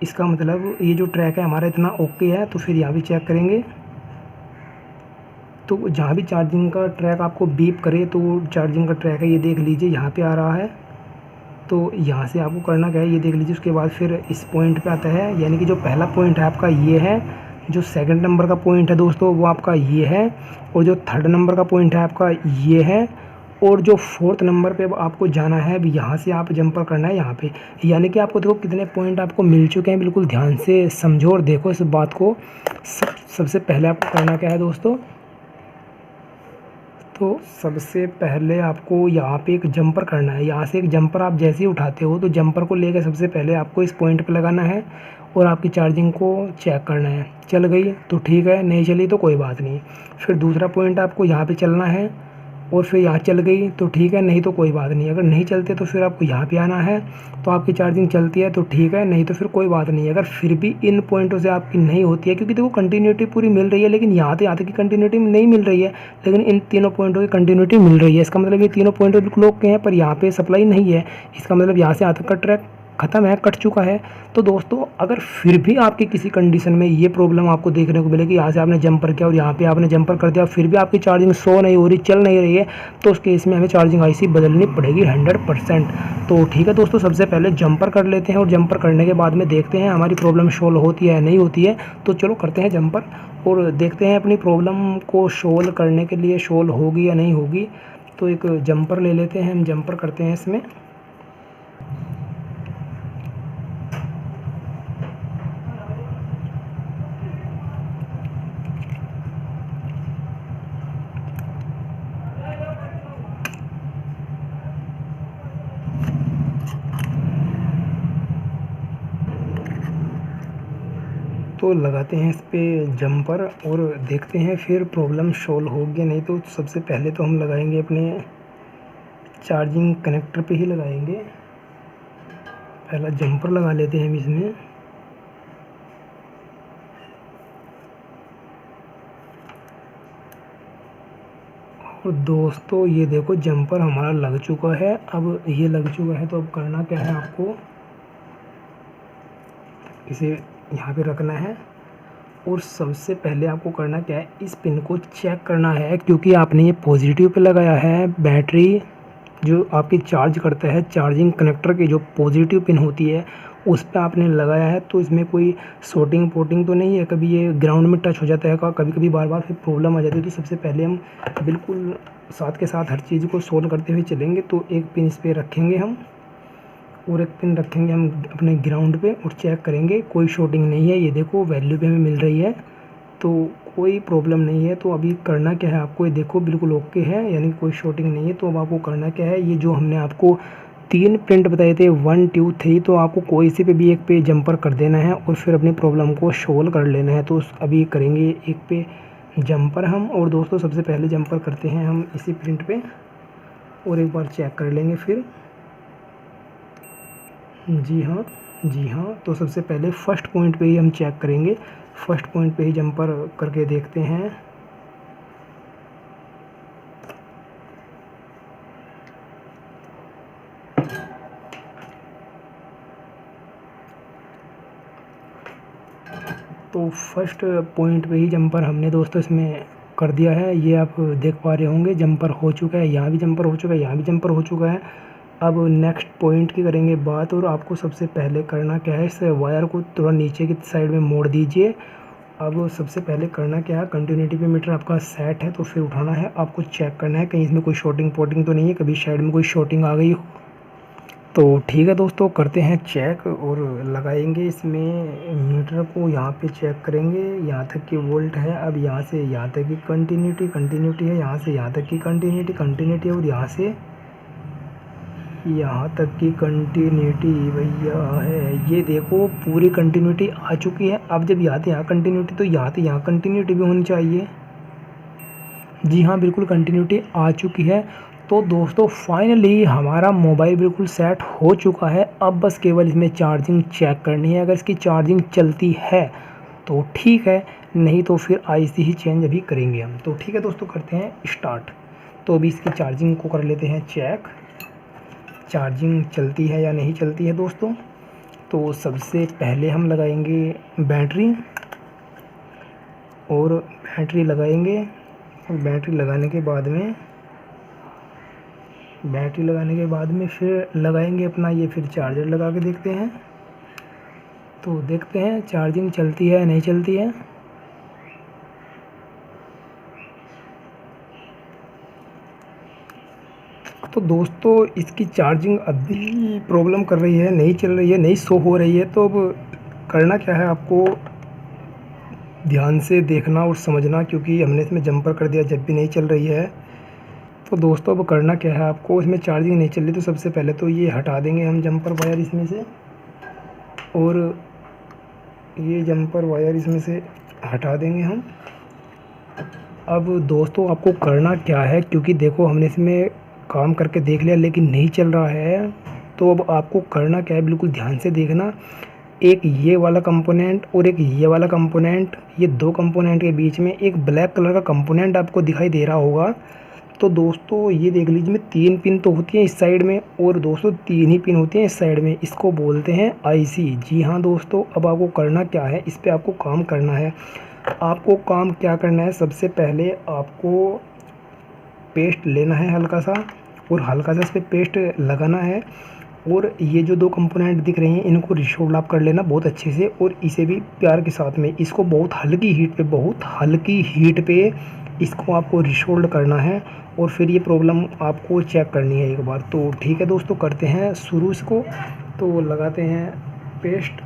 इसका मतलब ये जो ट्रैक है हमारा इतना ओके है। तो फिर यहाँ भी चेक करेंगे, तो जहाँ भी चार्जिंग का ट्रैक आपको बीप करे तो चार्जिंग का ट्रैक है, ये देख लीजिए यहाँ पे आ रहा है। तो यहाँ से आपको करना क्या है, ये देख लीजिए। उसके बाद फिर इस पॉइंट पे आता है, यानी कि जो पहला पॉइंट है आपका ये है, जो सेकंड नंबर का पॉइंट है दोस्तों वो आपका ये है, और जो थर्ड नंबर का पॉइंट है आपका ये है, और जो फोर्थ नंबर पे आपको जाना है। अब यहाँ से आप जंपर करना है यहाँ पे, यानी कि आपको देखो कितने पॉइंट आपको मिल चुके हैं। बिल्कुल ध्यान से समझो और देखो इस बात को। सबसे पहले आपको करना क्या है दोस्तों, तो सबसे पहले आपको यहाँ पे एक जंपर करना है। यहाँ से एक जंपर आप जैसे ही उठाते हो तो जंपर को लेकर सबसे पहले आपको इस पॉइंट पे लगाना है और आपकी चार्जिंग को चेक करना है। चल गई तो ठीक है, नहीं चली तो कोई बात नहीं। फिर दूसरा पॉइंट आपको यहाँ पे चलना है और फिर यहाँ चल गई तो ठीक है, नहीं तो कोई बात नहीं। अगर नहीं चलते तो फिर आपको यहाँ पे आना है, तो आपकी चार्जिंग चलती है तो ठीक है, नहीं तो फिर कोई बात नहीं। अगर फिर भी इन पॉइंटों से आपकी नहीं होती है, क्योंकि देखो कंटिन्यूटी पूरी मिल रही है लेकिन यहाँ तक की कंटिन्यूटी नहीं मिल रही है, लेकिन इन तीनों पॉइंटों की कंटिन्यूटी मिल रही है। इसका मतलब ये तीनों पॉइंट बिल्कुल ओके हैं, पर यहाँ पे सप्लाई नहीं है। इसका मतलब यहाँ से यहाँ तक का ट्रैक ख़त्म है, कट चुका है। तो दोस्तों अगर फिर भी आपकी किसी कंडीशन में ये प्रॉब्लम आपको देखने को मिलेगी, यहाँ से आपने जंपर किया और यहाँ पे आपने जंपर कर दिया, फिर भी आपकी चार्जिंग शो नहीं हो रही, चल नहीं रही है, तो उस केस में हमें चार्जिंग आईसी बदलनी पड़ेगी 100%। तो ठीक है दोस्तों, सबसे पहले जंपर कर लेते हैं और जंपर करने के बाद में देखते हैं हमारी प्रॉब्लम सोल्व होती है या नहीं होती है। तो चलो करते हैं जंपर और देखते हैं अपनी प्रॉब्लम को सोल्व करने के लिए सोल्व होगी या नहीं होगी। तो एक जंपर ले लेते हैं, हम जंपर करते हैं इसमें। तो लगाते हैं इस पर जंपर और देखते हैं फिर प्रॉब्लम सोल्व होगी नहीं। तो सबसे पहले तो हम लगाएंगे अपने चार्जिंग कनेक्टर पे ही लगाएंगे। पहला जंपर लगा लेते हैं हम इसमें। और दोस्तों ये देखो जंपर हमारा लग चुका है। अब ये लग चुका है तो अब करना क्या है, आपको इसे यहाँ पे रखना है और सबसे पहले आपको करना क्या है, इस पिन को चेक करना है, क्योंकि आपने ये पॉजिटिव पे लगाया है। बैटरी जो आपकी चार्ज करता है, चार्जिंग कनेक्टर की जो पॉजिटिव पिन होती है उस पर आपने लगाया है, तो इसमें कोई शॉर्टिंग पोर्टिंग तो नहीं है। कभी ये ग्राउंड में टच हो जाता है, कभी कभी बार बार फिर प्रॉब्लम आ जाती है। तो सबसे पहले हम बिल्कुल साथ के साथ हर चीज़ को सोल्व करते हुए चलेंगे। तो एक पिन इस पर रखेंगे हम और एक पिन रखेंगे हम अपने ग्राउंड पे और चेक करेंगे, कोई शॉर्टिंग नहीं है। ये देखो वैल्यू पे हमें मिल रही है, तो कोई प्रॉब्लम नहीं है। तो अभी करना क्या है आपको, ये देखो बिल्कुल ओके है, यानी कोई शॉर्टिंग नहीं है। तो अब आपको करना क्या है, ये जो हमने आपको 3 प्रिंट बताए थे 1 2 3, तो आपको कोई से पे भी एक पे जंपर कर देना है और फिर अपनी प्रॉब्लम को सोल्व कर लेना है। तो अभी करेंगे एक पे जंपर हम। और दोस्तों सबसे पहले जंपर करते हैं हम इसी प्रिंट पे और एक बार चेक कर लेंगे फिर। जी हाँ, जी हाँ। तो सबसे पहले फर्स्ट पॉइंट पे ही हम चेक करेंगे, फर्स्ट पॉइंट पे ही जंपर करके देखते हैं। तो फर्स्ट पॉइंट पे ही जंपर हमने दोस्तों इसमें कर दिया है। ये आप देख पा रहे होंगे जंपर हो चुका है, यहाँ भी जंपर हो चुका है, यहाँ भी जंपर हो चुका है। अब नेक्स्ट पॉइंट की करेंगे बात। और आपको सबसे पहले करना क्या है, इस वायर को थोड़ा नीचे की साइड में मोड़ दीजिए। अब सबसे पहले करना क्या है, कंटिन्यूटी पे मीटर आपका सेट है तो फिर उठाना है, आपको चेक करना है कहीं इसमें कोई शॉर्टिंग पोर्टिंग तो नहीं है, कभी साइड में कोई शॉर्टिंग आ गई हो। तो ठीक है दोस्तों, करते हैं चेक और लगाएंगे इसमें मीटर को। यहाँ पे चेक करेंगे, यहाँ तक की वोल्ट है। अब यहाँ से यहाँ तक की कंटिन्यूटी है, यहाँ से यहाँ तक की कंटिन्यूटी है और यहाँ से यहाँ तक की कंटिन्यूटी भैया है। ये देखो पूरी कंटिन्यूटी आ चुकी है। अब जब यहाँ से यहाँ कंटिन्यूटी, तो यहाँ से यहाँ कंटिन्यूटी भी होनी चाहिए। जी हाँ, बिल्कुल कंटिन्यूटी आ चुकी है। तो दोस्तों फाइनली हमारा मोबाइल बिल्कुल सेट हो चुका है। अब बस केवल इसमें चार्जिंग चेक करनी है। अगर इसकी चार्जिंग चलती है तो ठीक है, नहीं तो फिर आईसी ही चेंज अभी करेंगे हम। तो ठीक है दोस्तों, करते हैं स्टार्ट। तो अभी इसकी चार्जिंग को कर लेते हैं चेक, चार्जिंग चलती है या नहीं चलती है दोस्तों। तो सबसे पहले हम लगाएंगे बैटरी और बैटरी लगाएंगे। बैटरी लगाने के बाद में फिर लगाएंगे अपना ये फिर चार्जर लगा के देखते हैं। तो देखते हैं चार्जिंग चलती है या नहीं चलती है। तो दोस्तों इसकी चार्जिंग अभी प्रॉब्लम कर रही है, नहीं चल रही है, नहीं शो हो रही है। तो अब करना क्या है, आपको ध्यान से देखना और समझना, क्योंकि हमने इसमें जंपर कर दिया जब भी नहीं चल रही है। तो दोस्तों अब करना क्या है आपको, इसमें चार्जिंग नहीं चल रही तो सबसे पहले तो ये हटा देंगे हम जंपर वायर इसमें से, और ये जंपर वायर इसमें से हटा देंगे हम। अब दोस्तों आपको करना क्या है, क्योंकि देखो हमने इसमें काम करके देख लिया लेकिन नहीं चल रहा है, तो अब आपको करना क्या है बिल्कुल ध्यान से देखना। एक ये वाला कंपोनेंट और एक ये वाला कंपोनेंट, ये दो कंपोनेंट के बीच में एक ब्लैक कलर का कंपोनेंट आपको दिखाई दे रहा होगा। तो दोस्तों ये देख लीजिए, 3 पिन तो होती हैं इस साइड में और दोस्तों 3 ही पिन होती हैं इस साइड में, इसको बोलते हैं आईसी। जी हाँ दोस्तों, अब आपको करना क्या है, इस पर आपको काम करना है। आपको काम क्या करना है, सबसे पहले आपको पेस्ट लेना है हल्का सा, और हल्का सा इस पर पेस्ट लगाना है। और ये जो दो कंपोनेंट दिख रहे हैं इनको रिशोल्ड आप कर लेना बहुत अच्छे से, और इसे भी प्यार के साथ में इसको बहुत हल्की हीट पे इसको आपको रिशोल्ड करना है, और फिर ये प्रॉब्लम आपको चेक करनी है एक बार। तो ठीक है दोस्तों, करते हैं शुरू इसको। तो लगाते हैं पेस्ट,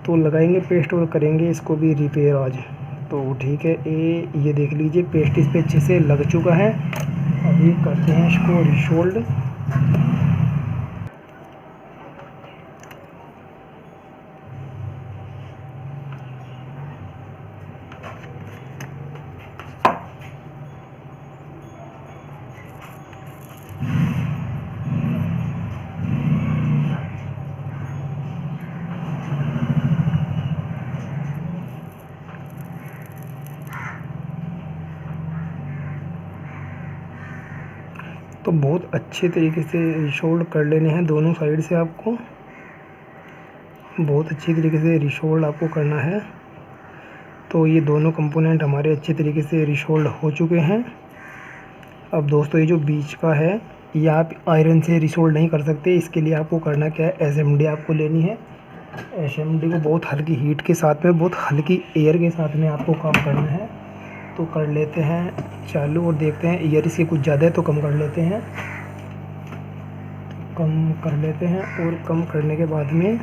तो लगाएंगे पेस्ट और करेंगे इसको भी रिपेयर आज। तो ठीक है, ये देख लीजिए पेस्ट इस पर अच्छे से लग चुका है। अभी करते हैं इसको रिशोल्ड। तो बहुत अच्छे तरीके से रिशोल्ड कर लेने हैं दोनों साइड से, आपको बहुत अच्छी तरीके से रिशोल्ड आपको करना है। तो ये दोनों कंपोनेंट हमारे अच्छे तरीके से रिशोल्ड हो चुके हैं। अब दोस्तों ये जो बीच का है ये आप आयरन से रिशोल्ड नहीं कर सकते, इसके लिए आपको करना क्या है, एसएमडी आपको लेनी है। एसएमडी को बहुत हल्की हीट के साथ में, बहुत हल्की एयर के साथ में आपको काम करना है। तो कर लेते हैं चालू और देखते हैं, ईयर इसके कुछ ज़्यादा है तो कम कर लेते हैं, कम कर लेते हैं। और कम करने के बाद में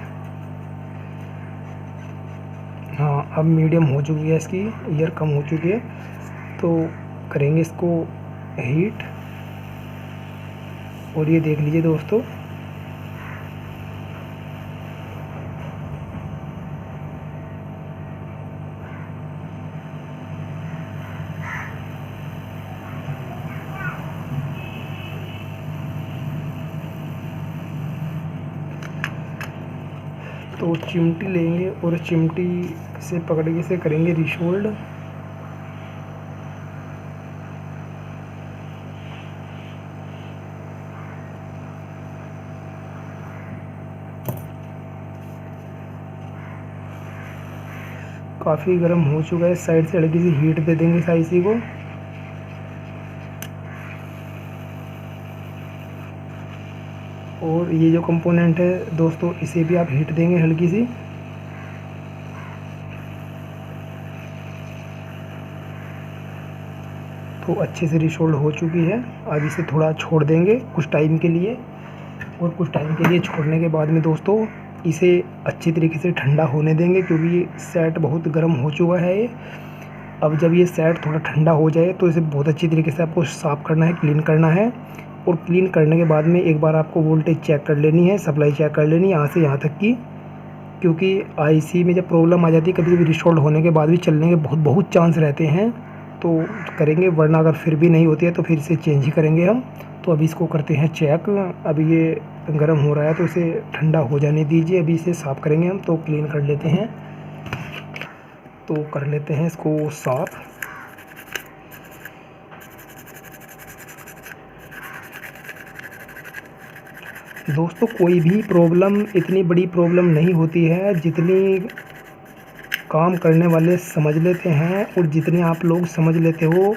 हाँ अब मीडियम हो चुकी है, इसकी ईयर कम हो चुकी है। तो करेंगे इसको हीट, और ये देख लीजिए दोस्तों तो चिमटी लेंगे और चिमटी से पकड़ के से करेंगे रिशोल्ड। काफ़ी गर्म हो चुका है, साइड से हल्की सी हीट दे देंगे इस आईसी को। और ये जो कंपोनेंट है दोस्तों इसे भी आप हीट देंगे हल्की सी। तो अच्छे से रिशोल्ड हो चुकी है। अब इसे थोड़ा छोड़ देंगे कुछ टाइम के लिए, और कुछ टाइम के लिए छोड़ने के बाद में दोस्तों इसे अच्छी तरीके से ठंडा होने देंगे, क्योंकि ये सेट बहुत गर्म हो चुका है ये। अब जब ये सेट थोड़ा ठंडा हो जाए तो इसे बहुत अच्छी तरीके से आपको साफ़ करना है, क्लीन करना है। और क्लीन करने के बाद में एक बार आपको वोल्टेज चेक कर लेनी है, सप्लाई चेक कर लेनी है यहाँ से यहाँ तक की, क्योंकि आईसी में जब प्रॉब्लम आ जाती है कभी कभी रिस्टोर्ड होने के बाद भी चलने के बहुत चांस रहते हैं। तो करेंगे, वरना अगर फिर भी नहीं होती है तो फिर इसे चेंज ही करेंगे हम। तो अभी इसको करते हैं चेक। अभी ये गर्म हो रहा है तो इसे ठंडा हो जाने दीजिए, अभी इसे साफ़ करेंगे हम। तो क्लीन कर लेते हैं, तो कर लेते हैं इसको साफ़। दोस्तों कोई भी प्रॉब्लम इतनी बड़ी प्रॉब्लम नहीं होती है जितनी काम करने वाले समझ लेते हैं, और जितने आप लोग समझ लेते हो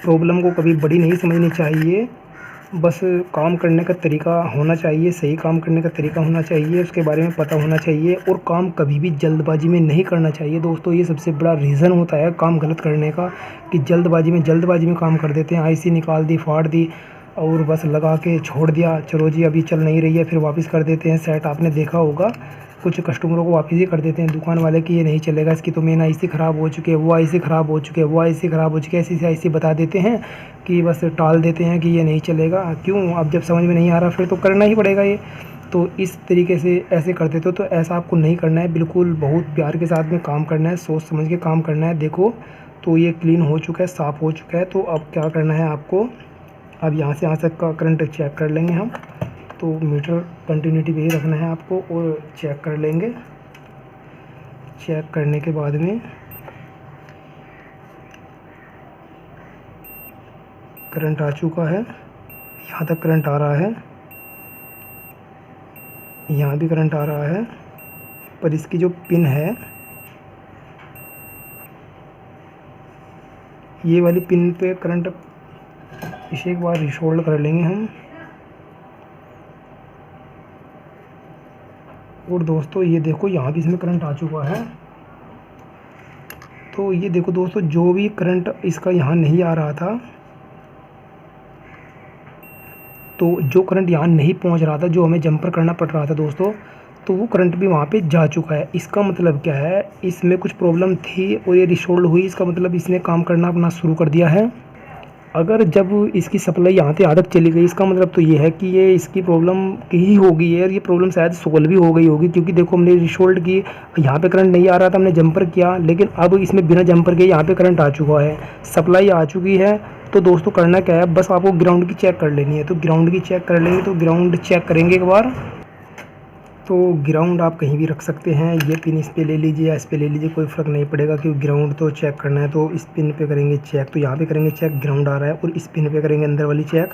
प्रॉब्लम को कभी बड़ी नहीं समझनी चाहिए। बस काम करने का तरीका होना चाहिए, सही काम करने का तरीका होना चाहिए, उसके बारे में पता होना चाहिए। और काम कभी भी जल्दबाजी में नहीं करना चाहिए दोस्तों। ये सबसे बड़ा रीज़न होता है काम गलत करने का, कि जल्दबाजी में काम कर देते हैं। आईसी निकाल दी, फाड़ दी और बस लगा के छोड़ दिया, चलो जी अभी चल नहीं रही है, फिर वापस कर देते हैं सेट। आपने देखा होगा कुछ कस्टमरों को वापस ही कर देते हैं दुकान वाले कि ये नहीं चलेगा, इसकी तो मेन आईसी ख़राब हो चुकी है, वो आईसी ख़राब हो चुकी है, वो आईसी ख़राब हो चुकी है, ऐसी आईसी बता देते हैं कि बस टाल देते हैं कि ये नहीं चलेगा। क्यों? अब जब समझ में नहीं आ रहा फिर तो करना ही पड़ेगा ये। तो इस तरीके से ऐसे कर देते हो, तो ऐसा आपको नहीं करना है, बिल्कुल बहुत प्यार के साथ में काम करना है, सोच समझ के काम करना है। देखो तो ये क्लीन हो चुका है, साफ़ हो चुका है। तो अब क्या करना है आपको, अब यहाँ से यहाँ तक का करंट चेक कर लेंगे हम। तो मीटर कंटिन्यूटी पे ही रखना है आपको और चेक कर लेंगे। चेक करने के बाद में करंट आ चुका है, यहाँ तक करंट आ रहा है, यहाँ भी करंट आ रहा है, पर इसकी जो पिन है ये वाली पिन पे करंट, इसे एक बार रिसोल्ड कर लेंगे हम। और दोस्तों ये देखो यहाँ भी इसमें करंट आ चुका है। तो ये देखो दोस्तों, जो भी करंट इसका यहाँ नहीं आ रहा था, तो जो करंट यहाँ नहीं पहुँच रहा था, जो हमें जंपर करना पड़ रहा था दोस्तों, तो वो करंट भी वहाँ पे जा चुका है। इसका मतलब क्या है, इसमें कुछ प्रॉब्लम थी और ये रिसोल्ड हुई, इसका मतलब इसने काम करना अपना शुरू कर दिया है। अगर जब इसकी सप्लाई यहाँ से यहाँ तक चली गई, इसका मतलब तो ये है कि ये इसकी प्रॉब्लम ही हो गई है, और ये प्रॉब्लम शायद सोल्व भी हो गई होगी। क्योंकि देखो हमने रिसोल्ड की, यहाँ पे करंट नहीं आ रहा था, हमने जंपर किया, लेकिन अब इसमें बिना जंपर के यहाँ पे करंट आ चुका है, सप्लाई आ चुकी है। तो दोस्तों करना क्या है, बस आपको ग्राउंड की चेक कर लेनी है। तो ग्राउंड की चेक कर लेंगे, तो ग्राउंड चेक करेंगे एक बार। तो ग्राउंड आप कहीं भी रख सकते हैं, ये पिन इस पे ले लीजिए या इस पे ले लीजिए, कोई फ़र्क नहीं पड़ेगा, क्योंकि ग्राउंड तो चेक करना है। तो इस पिन पे करेंगे चेक, तो यहाँ पे करेंगे चेक, ग्राउंड आ रहा है, और इस पिन पे करेंगे अंदर वाली चेक,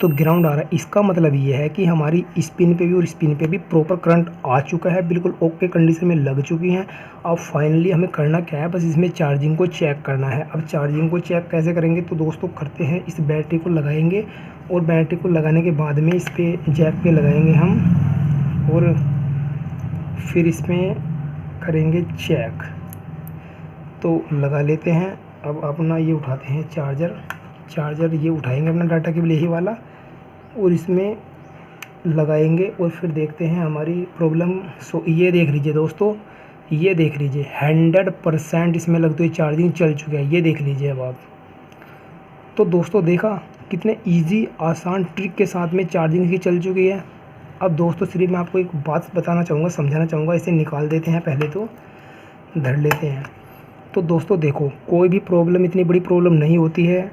तो ग्राउंड आ रहा है। इसका मतलब ये है कि हमारी इस पिन पे भी और इस पिन पे भी प्रॉपर करंट आ चुका है, बिल्कुल ओके कंडीशन में लग चुकी हैं। अब फाइनली हमें करना क्या है, बस इसमें चार्जिंग को चेक करना है। अब चार्जिंग को चेक कैसे करेंगे, तो दोस्तों करते हैं, इस बैटरी को लगाएंगे, और बैटरी को लगाने के बाद में इस पर जैक पे लगाएंगे हम, और फिर इसमें करेंगे चेक। तो लगा लेते हैं। अब अपना ये उठाते हैं चार्जर ये उठाएंगे अपना डाटा केबल यही वाला, और इसमें लगाएंगे, और फिर देखते हैं हमारी प्रॉब्लम। सो ये देख लीजिए दोस्तों, ये देख लीजिए 100% इसमें लगती हुई चार्जिंग चल चुका है, ये देख लीजिए अब आप। तो दोस्तों देखा कितने इजी आसान ट्रिक के साथ में चार्जिंग की चल चुकी है। अब दोस्तों सिर्फ मैं आपको एक बात बताना चाहूँगा, समझाना चाहूँगा। इसे निकाल देते हैं, पहले तो धर लेते हैं। तो दोस्तों देखो, कोई भी प्रॉब्लम इतनी बड़ी प्रॉब्लम नहीं होती है।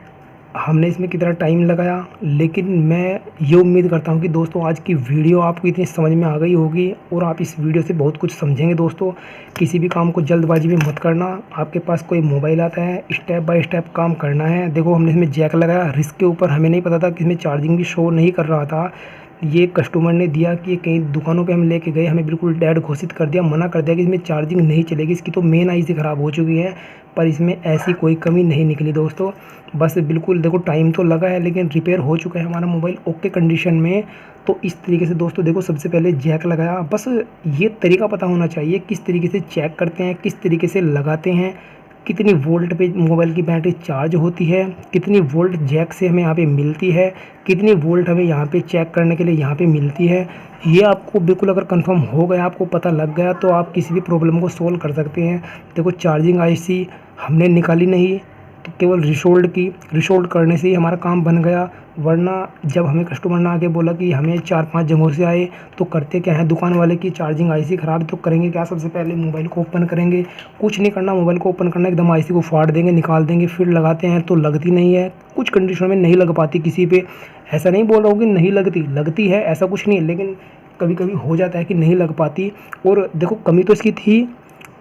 हमने इसमें कितना टाइम लगाया, लेकिन मैं ये उम्मीद करता हूँ कि दोस्तों आज की वीडियो आपको इतनी समझ में आ गई होगी, और आप इस वीडियो से बहुत कुछ समझेंगे। दोस्तों किसी भी काम को जल्दबाजी में मत करना। आपके पास कोई मोबाइल आता है, स्टेप बाय स्टेप काम करना है। देखो हमने इसमें जैक लगाया, रिस्क के ऊपर हमें नहीं पता था कि इसमें चार्जिंग भी शो नहीं कर रहा था। ये कस्टमर ने दिया कि कई दुकानों पे हम लेके गए, हमें बिल्कुल डेड घोषित कर दिया, मना कर दिया कि इसमें चार्जिंग नहीं चलेगी, इसकी तो मेन आईसी ख़राब हो चुकी है। पर इसमें ऐसी कोई कमी नहीं निकली दोस्तों। बस बिल्कुल देखो टाइम तो लगा है, लेकिन रिपेयर हो चुका है हमारा मोबाइल ओके कंडीशन में। तो इस तरीके से दोस्तों देखो, सबसे पहले जैक लगाया। बस ये तरीका पता होना चाहिए किस तरीके से चेक करते हैं, किस तरीके से लगाते हैं, कितनी वोल्ट पे मोबाइल की बैटरी चार्ज होती है, कितनी वोल्ट जैक से हमें यहाँ पे मिलती है, कितनी वोल्ट हमें यहाँ पे चेक करने के लिए यहाँ पे मिलती है। ये आपको बिल्कुल अगर कंफर्म हो गया, आपको पता लग गया, तो आप किसी भी प्रॉब्लम को सोल्व कर सकते हैं। देखो चार्जिंग आईसी हमने निकाली नहीं, तो केवल रिसोल्ड करने से ही हमारा काम बन गया। वरना जब हमें कस्टमर ने आके बोला कि हमें 4-5 जगहों से आए, तो करते क्या है, दुकान वाले की चार्जिंग आईसी ख़राब है, तो करेंगे क्या, सबसे पहले मोबाइल को ओपन करेंगे। कुछ नहीं करना, मोबाइल को ओपन करना, एकदम आईसी को फाड़ देंगे, निकाल देंगे, फिर लगाते हैं तो लगती नहीं है। कुछ कंडीशन में नहीं लग पाती किसी पे। ऐसा नहीं बोल रहा हूँ कि नहीं लगती है, ऐसा कुछ नहीं है, लेकिन कभी कभी हो जाता है कि नहीं लग पाती। और देखो कमी तो इसकी थी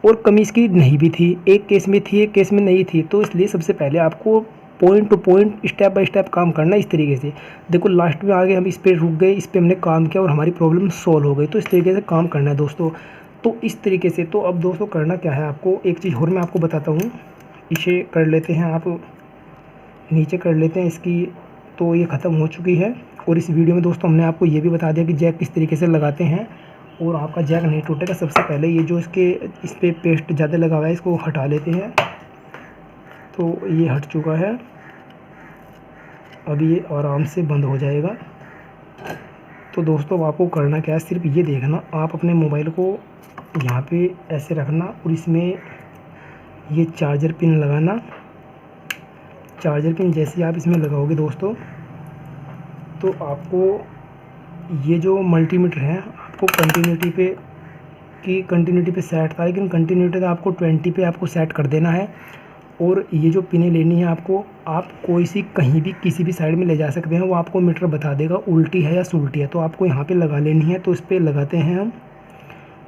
और कमी इसकी नहीं भी थी, एक केस में थी एक केस में नहीं थी। तो इसलिए सबसे पहले आपको point two point step by step काम करना इस तरीके से। देखो लास्ट में आगे हम इस पर रुक गए, इस पर हमने काम किया और हमारी प्रॉब्लम सॉल्व हो गई। तो इस तरीके से काम करना है दोस्तों। तो इस तरीके से तो अब दोस्तों करना क्या है आपको, एक चीज़ और मैं आपको बताता हूँ। इसे कर लेते हैं, आप नीचे कर लेते हैं इसकी। तो ये ख़त्म हो चुकी है। और इस वीडियो में दोस्तों हमने आपको ये भी बता दिया कि जैक किस तरीके से लगाते हैं और आपका जैक नहीं टूटेगा। सबसे पहले ये जो इस पर पेस्ट ज़्यादा लगा हुआ है, इसको हटा लेते हैं। तो ये हट चुका है, अब ये आराम से बंद हो जाएगा। तो दोस्तों आपको करना क्या है, सिर्फ ये देखना, आप अपने मोबाइल को यहाँ पे ऐसे रखना और इसमें ये चार्जर पिन लगाना। चार्जर पिन जैसे आप इसमें लगाओगे दोस्तों, तो आपको ये जो मल्टीमीटर है आपको कंटिन्यूटी पे सेट था, लेकिन कंटिन्यूटी तो आपको 20 पे आपको सेट कर देना है। और ये जो पिनें लेनी है आपको, आप कोई सी कहीं भी किसी भी साइड में ले जा सकते हैं, वो आपको मीटर बता देगा उल्टी है या सुलटी है। तो आपको यहाँ पे लगा लेनी है, तो इस पर लगाते हैं हम।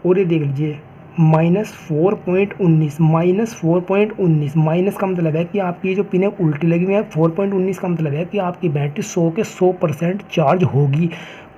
और ये देख लीजिए -4.19, -4.19। माइनस का मतलब है कि आपकी जो पिनें उल्टी लगी हुई है। 4.19 का मतलब है कि आपकी बैटरी 100 के 100% चार्ज होगी।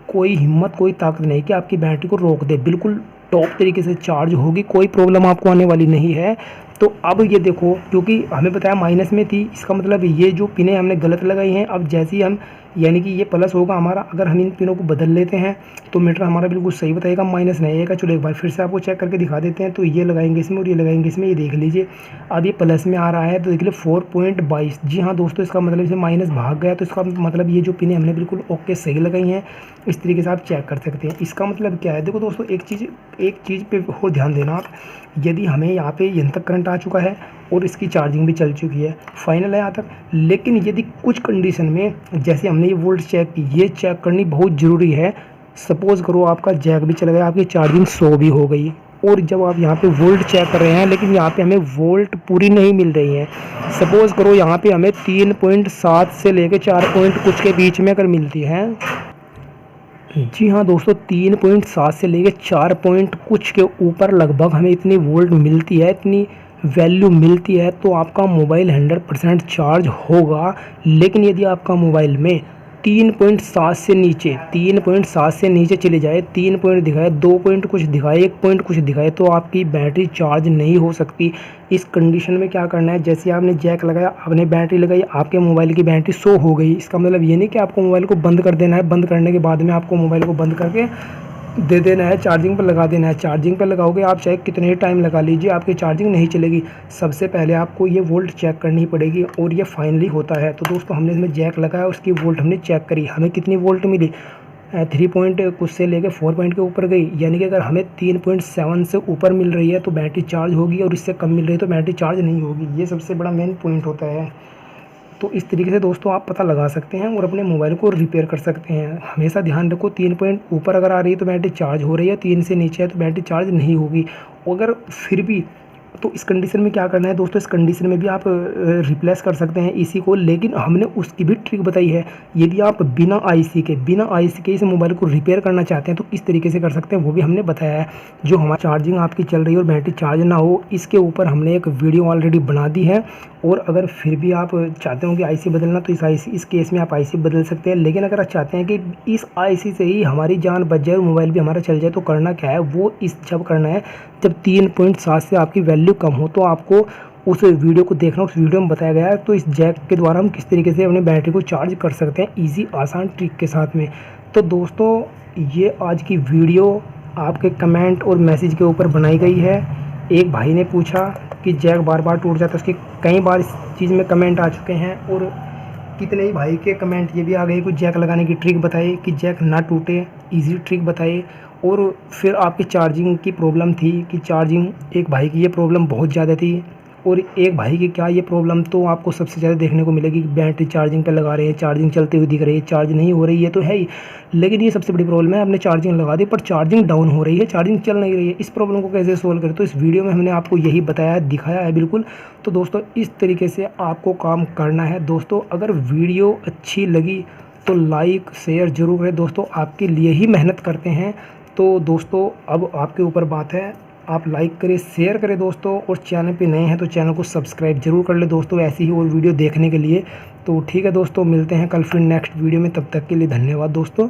कोई हिम्मत, कोई ताकत नहीं कि आपकी बैटरी को रोक दे, बिल्कुल टॉप तरीके से चार्ज होगी, कोई प्रॉब्लम आपको आने वाली नहीं है। तो अब ये देखो, क्योंकि हमें बताया माइनस में थी, इसका मतलब ये जो पिनें हमने गलत लगाई हैं। अब जैसे ही हम, यानी कि ये प्लस होगा हमारा, अगर हम इन पिनों को बदल लेते हैं तो मीटर हमारा बिल्कुल सही बताएगा, माइनस नहीं आएगा। चलो एक बार फिर से आपको चेक करके दिखा देते हैं। तो ये लगाएंगे इसमें और ये लगाएंगे इसमें, ये देख लीजिए अब ये प्लस में आ रहा है, तो देख लीजिए 4.22। जी हाँ दोस्तों, इसका मतलब इसे माइनस भाग गया, तो इसका मतलब ये जो पिनें हमने बिल्कुल ओके सही लगाई हैं। इस तरीके से आप चेक कर सकते हैं। इसका मतलब क्या है, देखो दोस्तों, एक चीज़ पे और ध्यान देना आप। यदि हमें यहाँ पे यहाँ तक करंट आ चुका है और इसकी चार्जिंग भी चल चुकी है, फाइनल है यहाँ तक, लेकिन यदि कुछ कंडीशन में, जैसे हमने ये वोल्ट चेक की, ये चेक करनी बहुत ज़रूरी है। सपोज़ करो आपका जैक भी चला गया, आपकी चार्जिंग 100 भी हो गई, और जब आप यहाँ पे वोल्ट चेक कर रहे हैं, लेकिन यहाँ पे हमें वोल्ट पूरी नहीं मिल रही है। सपोज़ करो यहाँ पे हमें 3.7 से लेकर 4 पॉइंट कुछ के बीच में अगर मिलती है, जी हाँ दोस्तों, 3.7 से लेकर 4 पॉइंट कुछ के ऊपर लगभग हमें इतनी वोल्ट मिलती है, इतनी वैल्यू मिलती है, तो आपका मोबाइल 100% चार्ज होगा। लेकिन यदि आपका मोबाइल में 3.7 से नीचे चले जाए, 3 पॉइंट दिखाए, 2 पॉइंट कुछ दिखाए, 1 पॉइंट कुछ दिखाए, तो आपकी बैटरी चार्ज नहीं हो सकती। इस कंडीशन में क्या करना है, जैसे आपने जैक लगाया, आपने बैटरी लगाई, आपके मोबाइल की बैटरी 100 हो गई। इसका मतलब ये नहीं कि आपको मोबाइल को बंद कर देना है, बंद करने के बाद में आपको मोबाइल को बंद करके दे देना है, चार्जिंग पर लगा देना है। चार्जिंग पर लगाओगे आप चाहे कितने ही टाइम लगा लीजिए, आपकी चार्जिंग नहीं चलेगी। सबसे पहले आपको ये वोल्ट चेक करनी पड़ेगी, और ये फाइनली होता है। तो दोस्तों, हमने इसमें जैक लगाया, उसकी वोल्ट हमने चेक करी, हमें कितनी वोल्ट मिली, 3 पॉइंट कुछ से लेकर 4 पॉइंट के ऊपर गई। यानी कि अगर हमें 3.7 से ऊपर मिल रही है तो बैटरी चार्ज होगी, और इससे कम मिल रही है तो बैटरी चार्ज नहीं होगी। ये सबसे बड़ा मेन पॉइंट होता है। तो इस तरीके से दोस्तों आप पता लगा सकते हैं और अपने मोबाइल को रिपेयर कर सकते हैं। हमेशा ध्यान रखो, 3 पॉइंट ऊपर अगर आ रही है तो बैटरी चार्ज हो रही है, 3 से नीचे है तो बैटरी चार्ज नहीं होगी। अगर फिर भी, तो इस कंडीशन में क्या करना है दोस्तों, इस कंडीशन में भी आप रिप्लेस कर सकते हैं इसी को, लेकिन हमने उसकी भी ट्रिक बताई है। यदि आप बिना आईसी के इस मोबाइल को रिपेयर करना चाहते हैं तो किस तरीके से कर सकते हैं, वो भी हमने बताया है। जो हमारी चार्जिंग आपकी चल रही है और बैटरी चार्ज ना हो, इसके ऊपर हमने एक वीडियो ऑलरेडी बना दी है। और अगर फिर भी आप चाहते हो कि आईसी बदलना, तो इस केस में आप आईसी बदल सकते हैं। लेकिन अगर आप चाहते हैं कि इस आईसी से ही हमारी जान बच जाए और मोबाइल भी हमारा चल जाए, तो करना क्या है, वो जब करना है जब 3.7 से आपकी वैल्यू कम हो, तो आपको उस वीडियो को देखना। उस वीडियो में बताया गया है तो इस जैक के द्वारा हम किस तरीके से अपनी बैटरी को चार्ज कर सकते हैं, ईजी आसान ट्रिक के साथ में। तो दोस्तों, ये आज की वीडियो आपके कमेंट और मैसेज के ऊपर बनाई गई है। एक भाई ने पूछा कि जैक बार बार टूट जाता है, उसके कई बार इस चीज़ में कमेंट आ चुके हैं, और कितने ही भाई के कमेंट ये भी आ गए कि जैक लगाने की ट्रिक बताइए कि जैक ना टूटे, इजी ट्रिक बताइए। और फिर आपकी चार्जिंग की प्रॉब्लम थी कि चार्जिंग, एक भाई की ये प्रॉब्लम बहुत ज़्यादा थी, और एक भाई की क्या ये प्रॉब्लम तो आपको सबसे ज़्यादा देखने को मिलेगी कि बैटरी चार्जिंग पे लगा रहे हैं, चार्जिंग चलती हुई दिख रही है, चार्ज नहीं हो रही है, तो है ही। लेकिन ये सबसे बड़ी प्रॉब्लम है, आपने चार्जिंग लगा दी पर चार्जिंग डाउन हो रही है, चार्जिंग चल नहीं रही है। इस प्रॉब्लम को कैसे सोल्व करें, तो इस वीडियो में हमने आपको यही बताया है, दिखाया है बिल्कुल। तो दोस्तों, इस तरीके से आपको काम करना है। दोस्तों, अगर वीडियो अच्छी लगी तो लाइक शेयर जरूर करें। दोस्तों, आपके लिए ही मेहनत करते हैं। तो दोस्तों, अब आपके ऊपर बात है, आप लाइक करें, शेयर करें दोस्तों, और चैनल पे नए हैं तो चैनल को सब्सक्राइब जरूर कर ले दोस्तों, ऐसी ही और वीडियो देखने के लिए। तो ठीक है दोस्तों, मिलते हैं कल फिर नेक्स्ट वीडियो में, तब तक के लिए धन्यवाद दोस्तों।